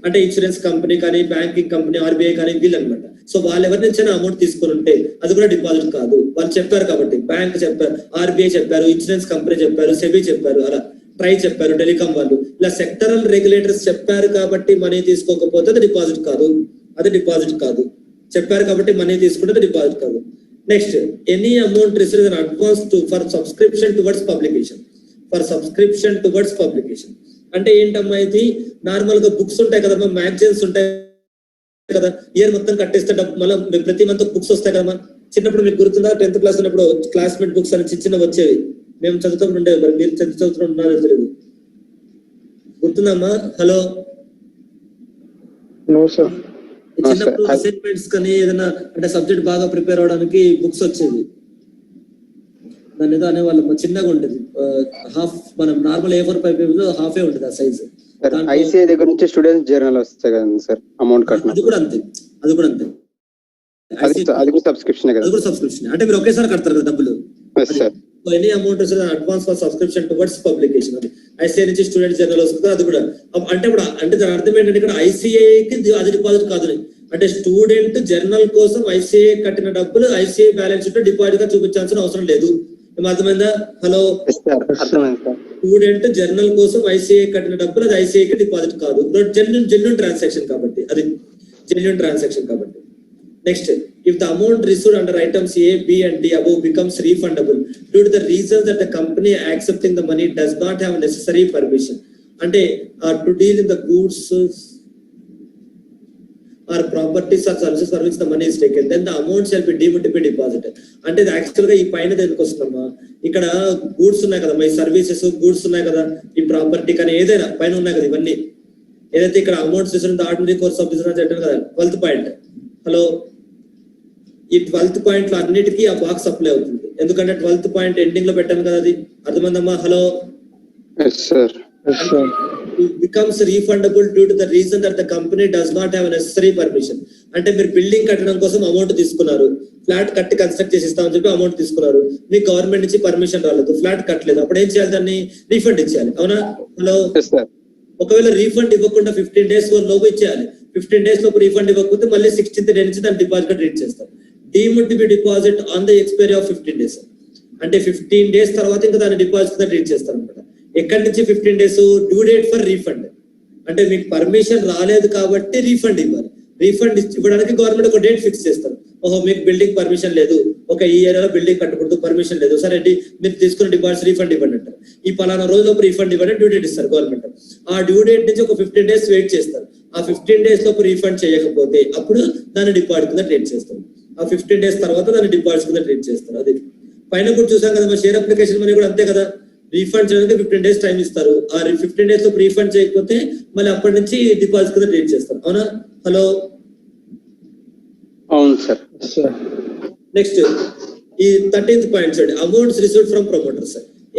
అంటే ఇన్సూరెన్స్ కంపెనీ కానీ, బ్యాంకింగ్ కంపెనీ, ఆర్బీఐ కానీ వీళ్ళు అనమాట. సో వాళ్ళు ఎవరి నుంచైనా అమౌంట్ తీసుకొని ఉంటే అది కూడా డిపాజిట్ కాదు. వాళ్ళు చెప్పారు కాబట్టి, బ్యాంక్ చెప్పారు, ఆర్బీఐ చెప్పారు, ఇన్సూరెన్స్ కంపెనీ చెప్పారు, సెబీ చెప్పారు, అలా ట్రై చెప్పారు, టెలికాం వాళ్ళు, ఇలా సెక్టరల్ రెగ్యులేటర్స్ చెప్పారు కాబట్టి మనీ తీసుకోకపోతే అది డిపాజిట్ కాదు. అది డిపాజిట్ కాదు. చెప్పారు కాబట్టి మనీ తీసుకుంటే అది డిపాజిట్ కాదు. Next, any amount received in advance for subscription towards publication. For subscription towards publication అంటే ఏంటమ్మా, ఇది నార్మల్ గా బుక్స్ ఉంటాయి కదమ్మా, మ్యాగజైన్స్ ఉంటాయి కదా, ఇయర్ మొత్తం కట్టేస్తే మళ్ళీ ప్రతి మంత్ బుక్స్ వస్తాయి కదమ్మా. చిన్నప్పుడు మీకు గుర్తుందా, 10th class ఉన్నప్పుడు క్లాస్మేట్ బుక్స్ అని చిన్న వచ్చేవి, మేము చదువుతూ ఉండేవి. మరి మీరు చదువుతున్నారో తెలియదు, గుర్తుందమ్మా? హలో, చిన్నప్పుడు అసైన్మెంట్స్ కానీ ఏదైనా అంటే సబ్జెక్ట్ బాగా ప్రిపేర్ అవడానికి బుక్స్ వచ్చేది, దాని ఏదో అనేవాళ్ళు, చిన్నగా ఉండేది, హాఫ్ మనం నార్మల్ A4 పేపర్ లో హాఫే ఉంటుంది ఆ సైజ్. ఐసీఐ దగ్గర నుంచి స్టూడెంట్స్ జర్నల్ వస్తాయి కదా సార్, అమౌంట్ కట్టిన అది కూడా అంతే. అది కూడా సబ్స్క్రిప్షన్ కదా? అది కూడా సబ్స్క్రిప్షన్. అంటే మీరు ఒకేసారి కడతారు కదా డబ్బులు. Sir any amount advance for subscription towards publication, అది ఐసీఐ నుంచి స్టూడెంట్ జర్నల్ వస్తుంది. అది కూడా అంటే ఇప్పుడు అంటే దాని అర్థం ఏంటంటే ఇక్కడ ఐసీఐకి అది డిపాజిట్ కాదు, అంటే స్టూడెంట్ జర్నల్ కోసం ఐసీఐ కట్టిన డబ్బులు ఐసీఐ బ్యాలెన్స్ ఉంటే డిపాజిట్ గా చూపించాల్సిన అవసరం లేదు. అర్థమైందా? హలో, స్టూడెంట్ జర్నల్ కోసం ఐసీఐ కట్టిన డబ్బులు అది ఐసీఐకి డిపాజిట్ కాదు, జెన్యూన్ ట్రాన్సాక్షన్ కాబట్టి, అది జెన్యూన్ ట్రాన్సాక్షన్ కాబట్టి. Next, if the amount received under items A, B and D above becomes refundable due to the reasons that the company accepting the money does not have necessary permission, ante to deal in the goods or properties or services for which the money is taken, then the amount shall be deemed to be deposited. అంటే ఇది actual గా ఈ పైన దేనికి వస్తుందమ్మా, ఇక్కడ goods ఉన్నాయి కదా, ఈ సర్వీసెస్ గూడ్స్ ఉన్నాయి కదా, ఈ ప్రాపర్టీ కానీ ఏదైనా పైన ఉన్నాయి కదా, ఇవన్నీ ఏదైతే ఇక్కడ అమౌంట్స్ ఇస్తుంది ఆర్డినరీ కోర్స్ ఆఫ్ బిజినెస్ అంటారు కదా, 12th పాయింట్. హలో, ఈ 12th పాయింట్ లో అన్నిటికీ ఆ బాక్స్ అప్లై అవుతుంది, ఎందుకంటే 12th పాయింట్ ఎండింగ్ లో పెట్టాను కదా, అది అర్థమైందమ్మా? Hello, becomes refundable due to the reason that the company does not have necessary permission. అంటే మీరు బిల్డింగ్ కట్టడం కోసం అమౌంట్ తీసుకున్నారు, ఫ్లాట్ కట్టి కన్స్ట్రక్ట్ చేసి ఇస్తామని చెప్పి అమౌంట్ తీసుకున్నారు, మీకు గవర్నమెంట్ నుంచి పర్మిషన్ రాలేదు, ఫ్లాట్ కట్టలేదు, అప్పుడు ఏం చేయాలి? దాన్ని రీఫండ్ ఇచ్చేయాలి, అవునా? హలో, ఒకవేళ రీఫండ్ ఇవ్వకుండా 15 days లోపు ఇచ్చేయాలి. 15 days లోపు రీఫండ్ ఇవ్వకపోతే మళ్ళీ 16th day నుంచి దాన్ని డిపాజిట్ ట్రీట్ చేస్తారు. Deemed to be deposit on the expiry of 15 days, అంటే 15 days తర్వాత ఇంకా దాన్ని డిపాజిట్ గా ట్రీట్ చేస్తారు అనమాట. ఎక్కడి నుంచి 15 days? Due date for refund, అంటే మీకు పర్మిషన్ రాలేదు కాబట్టి రీఫండ్ ఇవ్వాలి. రీఫండ్ ఇవ్వడానికి గవర్నమెంట్ ఒక డేట్ ఫిక్స్ చేస్తారు. ఓహో, మీకు బిల్డింగ్ పర్మిషన్ లేదు, ఒక ఈ ఏరియాలో బిల్డింగ్ కట్టకూడదు, పర్మిషన్ లేదు, సరే మీరు తీసుకున్న డిపాజిట్ రీఫండ్ ఇవ్వండి అంటారు. ఈ పలానా రోజులోపు రీఫండ్ ఇవ్వండి డ్యూ డేట్ ఇస్తారు గవర్నమెంట్. ఆ డ్యూ డేట్ నుంచి ఒక 15 days వెయిట్ చేస్తారు. ఆ 15 days లోపు రీఫండ్ చేయకపోతే అప్పుడు దాన్ని డిపాజిట్ కింద ట్రీట్ చేస్తారు. ఆ 15 days తర్వాత దాన్ని డిపాజిట్ కింద ట్రీట్ చేస్తారు. అది పైన కూడా చూసాం కదా, మా షేర్ అప్లికేషన్ మనీ కూడా అంతే కదా, రీఫండ్ చేయడానికి 15 days టైం ఇస్తారు. ఆ 15 days లోపు రీఫండ్ చేయకపోతే మళ్ళీ అప్పటి నుంచి డిపాజిట్ కింద ట్రీట్ చేస్తారు, అవునా? హలో, అవును సార్. నెక్స్ట్ ఈ 13th పాయింట్ చూడండి, amounts received from promoters.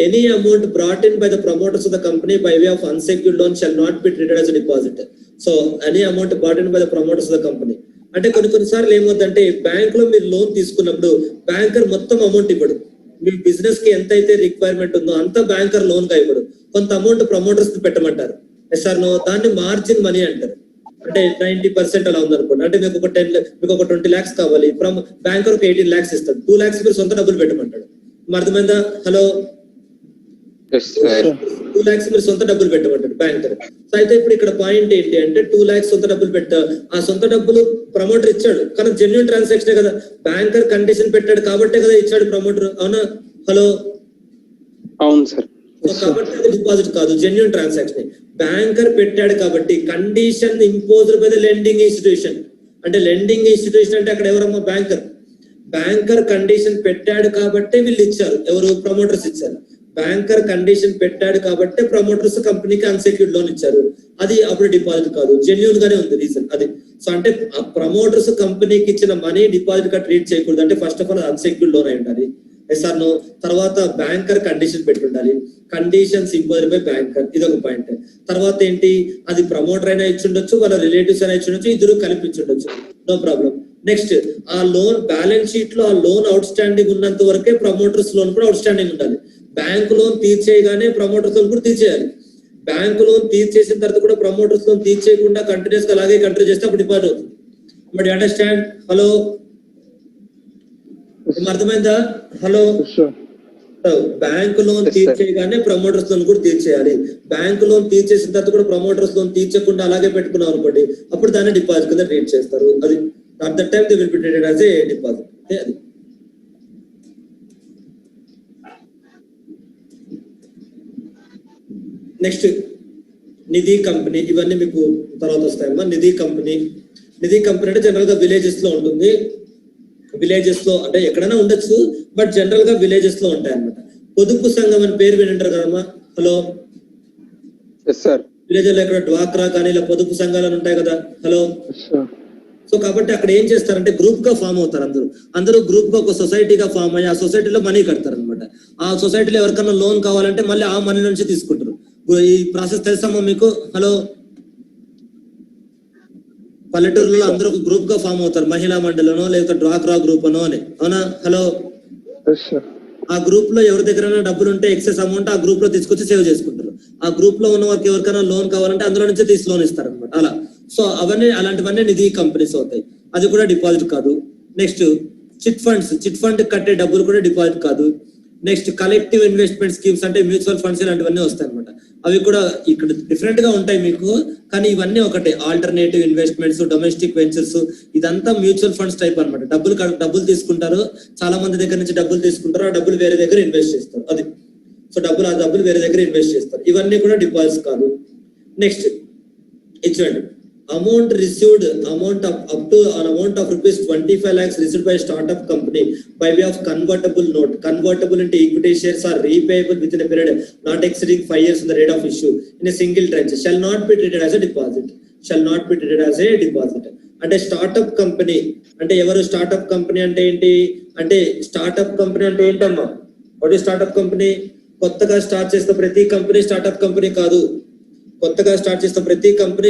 Any amount brought in by the promoters of the company by way of unsecured loan shall not be treated as a deposit. So any amount brought in by the promoters of the company అంటే కొన్నిసార్లు ఏమవుతుందంటే bank లో మీరు loan తీసుకున్నప్పుడు banker మొత్తం amount ఇవ్వడు, మీ business కి ఎంత అయితే రిక్వైర్మెంట్ ఉందో అంత బ్యాంకర్ లోన్ గా ఇవ్వడు, కొంత అమౌంట్ ప్రమోటర్స్ కి పెట్టమంటారు. ఎస్ఆర్ నో, దాన్ని మార్జిన్ మనీ అంటారు. అంటే 90% అలా ఉందనుకోండి, అంటే మీకు ఒక 20 lakhs కావాలి, బ్యాంకర్ ఒక 18 lakhs ఇస్తాడు, 2 lakhs మీరు సొంత డబ్బులు పెట్టమంటాడు. అర్థమైందా? హలో, 2 lakhs మీరు సొంత డబ్బులు పెట్టమంటాడు బ్యాంకర్. సో అయితే ఇప్పుడు ఇక్కడ పాయింట్ ఏంటి అంటే 2 lakhs సొంత డబ్బులు ఆ సొంత డబ్బులు ప్రమోటర్ ఇచ్చాడు, కానీ జెన్యూన్ ట్రాన్సాక్షన్ కదా, బ్యాంకర్ కండిషన్ పెట్టాడు కాబట్టే కదా ఇచ్చాడు ప్రమోటర్, అవునా? హలో, అవును సార్. కాబట్టి అది డిపాజిట్ కాదు, జెన్యూన్ ట్రాన్సాక్షన్. బ్యాంకర్ పెట్టాడు కాబట్టి condition imposed by the lending institution, అంటే లెండింగ్ ఇన్స్టిట్యూషన్ అంటే అక్కడ ఎవరమ్మా? బ్యాంకర్ కండిషన్ పెట్టాడు కాబట్టి వీళ్ళు ఇచ్చారు, ఎవరు? ప్రమోటర్స్ ఇచ్చారు. బ్యాంకర్ కండిషన్ పెట్టాడు కాబట్టి ప్రమోటర్స్ కంపెనీకి అన్సెక్యూర్డ్ లోన్ ఇచ్చారు, అది అప్పుడు డిపాజిట్ కాదు, జెన్యూన్ గానే ఉంది రీజన్ అది. సో అంటే ప్రమోటర్స్ కంపెనీకి ఇచ్చిన మనీ డిపాజిట్ గా ట్రీట్ చేయకూడదు, అంటే first of all unsecured loan అయి ఉండాలి. ఎస్ఆర్ నో, తర్వాత బ్యాంకర్ కండిషన్ పెట్టి ఉండాలి, కండిషన్స్ ఇంపోజ్డ్ బై బ్యాంకర్, ఇది ఒక పాయింట్. తర్వాత ఏంటి, అది ప్రమోటర్ అయినా ఇచ్చుండొచ్చు, వాళ్ళ రిలేటివ్స్ అయినా ఇచ్చుండొచ్చు, ఇద్దరు కలిపి ఇచ్చుండొచ్చు, నో ప్రాబ్లం. నెక్స్ట్, ఆ లోన్ బ్యాలెన్స్ షీట్ లో ఆ లోన్ అవుట్ స్టాండింగ్ ఉన్నంత వరకే ప్రమోటర్స్ లోన్ కూడా అవుట్ స్టాండింగ్ ఉండాలి. బ్యాంక్ లోన్ తీర్చేయగానే ప్రమోటర్స్ లోన్ కూడా తీర్చేయాలి. బ్యాంక్ లోన్ తీర్చేసిన తర్వాత కూడా ప్రమోటర్స్ లోన్ తీర్చేయకుండా కంటిన్యూస్ గా అలాగే కంటిన్యూ చేస్తే అప్పుడు డిపాజిట్ అవుతుంది. But you understand? హలో, అర్థమైందా? హలో, బ్యాంక్ లోన్ తీర్చేయగానే ప్రమోటర్స్ లోన్ కూడా తీర్చేయాలి. బ్యాంక్ లోన్ తీర్చేసిన తర్వాత కూడా ప్రమోటర్స్ లోన్ తీర్చకుండా అలాగే పెట్టుకున్నాం అనుకోండి, అప్పుడు దాన్ని డిపాజిట్ కింద ట్రీట్ చేస్తారు. అది at that time they will be treated as a deposit. అది నెక్స్ట్ నిధి కంపెనీ, ఇవన్నీ మీకు తర్వాత వస్తాయమ్మా. నిధి కంపెనీ అంటే జనరల్ గా విలేజెస్ లో ఉంటుంది. విలేజెస్ లో అంటే ఎక్కడైనా ఉండొచ్చు, బట్ జనరల్ గా విలేజెస్ లో ఉంటాయి అన్నమాట. పొదుపు సంఘం అని పేరు వింటారు కదమ్మా. హలో, విలేజ్ లో ఎక్కడ డ్వాక్రా కానీ ఇలా పొదుపు సంఘాలు ఉంటాయి కదా. హలో, సో కాబట్టి అక్కడ ఏం చేస్తారంటే గ్రూప్ గా ఫామ్ అవుతారు అందరూ గ్రూప్ గా ఒక సొసైటీగా ఫామ్ అయ్యి ఆ సొసైటీలో మనీ కడతారు అనమాట. ఆ సొసైటీలో ఎవరికైనా లోన్ కావాలంటే మళ్ళీ ఆ మనీ నుంచి తీసుకుంటారు. ఈ ప్రాసెస్ తెలుసమ్మా మీకు? హలో, పల్లెటూరులో అందరూ ఒక గ్రూప్ గా ఫామ్ అవుతారు, మహిళా మండలనో లేదా డ్వాక్రా గ్రూప్ అనో అని, అవునా? హలో, ఆ గ్రూప్ లో ఎవరి దగ్గర డబ్బులు ఉంటే ఎక్సెస్ అమౌంట్ ఆ గ్రూప్ లో తీసుకొచ్చి సేవ్ చేసుకుంటారు. ఆ గ్రూప్ లో ఉన్న వారికి ఎవరికైనా లోన్ కావాలంటే అందులో నుంచి తీసి లోన్ ఇస్తారు అనమాట. అలా సో అలాంటివన్నీ నిధి కంపెనీస్ అవుతాయి, అది కూడా డిపాజిట్ కాదు. నెక్స్ట్ చిట్ ఫండ్ కట్టే డబ్బులు కూడా డిపాజిట్ కాదు. నెక్స్ట్ కలెక్టివ్ ఇన్వెస్ట్మెంట్ స్కీమ్స్ అంటే మ్యూచువల్ ఫండ్స్ ఇలాంటివన్నీ వస్తాయి అనమాట. అవి కూడా ఇక్కడ డిఫరెంట్ గా ఉంటాయి మీకు, కానీ ఇవన్నీ ఒకటే. ఆల్టర్నేటివ్ ఇన్వెస్ట్మెంట్స్, డొమెస్టిక్ వెంచర్స్, ఇదంతా మ్యూచువల్ ఫండ్స్ టైప్ అనమాట. డబ్బులు తీసుకుంటారు, చాలా మంది దగ్గర నుంచి డబ్బులు తీసుకుంటారు, ఆ డబ్బులు వేరే దగ్గర ఇన్వెస్ట్ చేస్తారు. అది సో ఆ డబ్బులు వేరే దగ్గర ఇన్వెస్ట్ చేస్తారు. ఇవన్నీ కూడా డిపాజిట్స్ కాదు. నెక్స్ట్ ఇచ్చేయండి, amount received up to an amount of rupees 25 lakhs received by startup company by way of convertible note. Convertible into equity shares are repayable within a period not exceeding 5 years in the rate of issue in a single tranche. Shall not be treated as a deposit. అంటే startup company అంటే ఎవరు? Startup company అంటే ఏంటి అంటే startup company అంటే ఏంటమ్మా? What is startup company? కొత్తగా start చేస్తే ప్రతి కంపెనీ స్టార్ట్అప్ కంపెనీ కాదు.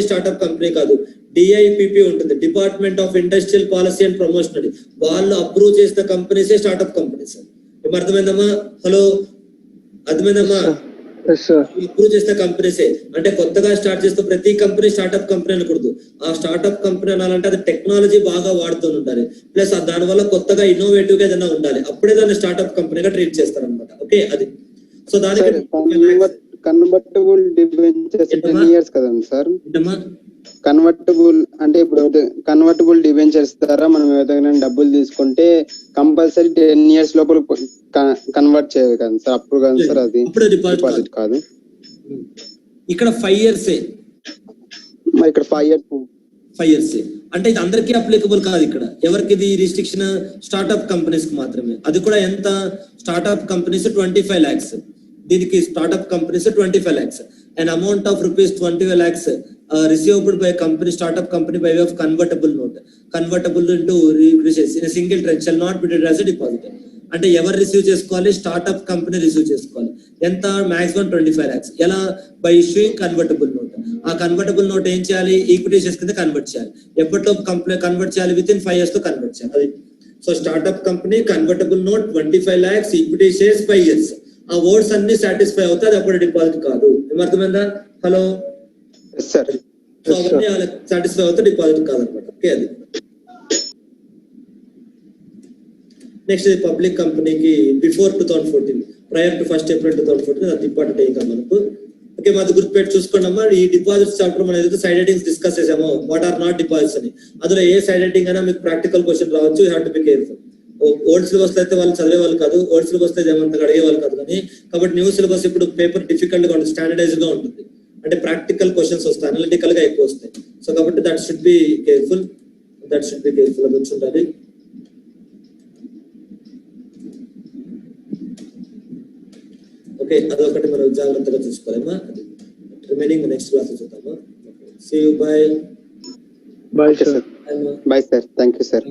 స్టార్ట్అప్ కంపెనీ కాదు. డిఐపిపి ఉంటుంది, department of industrial policy and promotion. వాళ్ళు అప్రూవ్ చేసిన కంపెనీసే స్టార్ట్అప్ కంపెనీస్. అర్థమైందమ్మా? హలో, అర్థమైందమ్మా? అప్రూవ్ చేసిన కంపెనీసే. అంటే కొత్తగా స్టార్ట్ చేస్తే ప్రతి కంపెనీ స్టార్ట్అప్ కంపెనీ అనకూడదు. ఆ స్టార్ట్అప్ కంపెనీ అనాలంటే అది టెక్నాలజీ బాగా వాడుతూ ఉండాలి, ప్లస్ దానివల్ల కొత్తగా ఇన్నోవేటివ్ గా ఏదైనా ఉండాలి, అప్పుడే దాన్ని స్టార్ట్అప్ కంపెనీగా ట్రీట్ చేస్తారు అనమాట. ఓకే, అది సో దానికి కన్వర్టబుల్ డిబెంచర్స్ 10 years కదండి సార్. కన్వర్టబుల్ అంటే ఇప్పుడు కన్వర్టబుల్ డిబెంచర్స్ ద్వారా మనం ఏదైనా డబ్బులు తీసుకుంటే కంపల్సరీ 10 years లోపల కన్వర్ట్ చేయాలి కదా సార్, అప్పుడు కదా సార్ అది డిపాజిట్ కాదు. ఇక్కడ 5 years. మరి ఇక్కడ 5 years అంటే ఇది అందరికీ అప్లికబుల్ కాదు. ఇక్కడ ఎవరికి ఇది రిస్ట్రిక్షన్? స్టార్ట్అప్ కంపెనీస్ కి మాత్రమే. అది కూడా ఎంత? Startup companies 25 lakhs. దీనికి startup companies 25 lakhs. an amount of rupees 25 lakhs received by a company, startup company by way of convertible note, convertible into riches in a single tranche shall not be treated as a deposit. అంటే ఎవరు receive చేసుకోవాలి? Startup company receive చేసుకోవాలి. ఎంత? Maximum 25 lakhs. ఎలా? By issuing convertible note. ఆ convertible note ఏం చేయాలి? Equity shares కింద కన్వర్ట్ చేయాలి. ఎప్పటిలో కన్వర్ట్ చేయాలి? విత్ ఇన్ 5 years తో కన్వర్ట్ చేయాలి. అది so startup company, convertible note, 25 lakhs, equity shares 5 years. ఆ వర్డ్స్ అన్ని సాటిస్ఫై అవుతాయి, అది అప్పుడు డిపాజిట్ కాదు. ఏమర్థమైందా? హలో, సో అవన్నీ సాటిస్ఫై అవుతే డిపాజిట్ కాదనమాట. ఓకే, అది నెక్స్ట్ పబ్లిక్ కంపెనీకి before 2014, prior to 1st April 2014 అది ఇంపార్టెంట్ ఇంకా మనకు. ఓకే, మాది గుర్తుపెట్టి చూసుకోండి అమ్మా. ఈ డిపాజిట్స్ చాప్టర్ మనం ఏదైతే సైడ్ హెడ్డింగ్స్ డిస్కస్ చేసామో, వాట్ ఆర్ నాట్ డిపాజిట్స్ అని, అందులో ఏ సైడ్ హెడ్డింగ్ అయినా మీకు ప్రాక్టికల్ క్వశ్చన్ రావచ్చు. You have to be careful. Old syllabus అయితే వాళ్ళు చదివే వాళ్ళు కాదు, ఓల్డ్ సిలబస్ అయితే ఏమంతగా అడిగే వాళ్ళు కాదు. కానీ కాబట్టి న్యూ సిలబస్ ఇప్పుడు పేపర్ డిఫికల్ట్ గా ఉంటుంది, స్టాండర్డైజ్ గా ఉంటుంది. అంటే ప్రాక్టికల్ క్వశ్చన్స్ వస్తాయి, అనలిటికల్ గా ఎక్కువ వస్తాయి. సో కాబట్టి దట్ షుడ్ బి కేర్ఫుల్ అది ఉండాలి. ఓకే, అదొకటి మనం జాగ్రత్తగా చూసుకోవాలమ్మా. రిమైనింగ్ నెక్స్ట్ క్లాస్ చూద్దామా. See you, bye sir. Bye sir, thank you sir.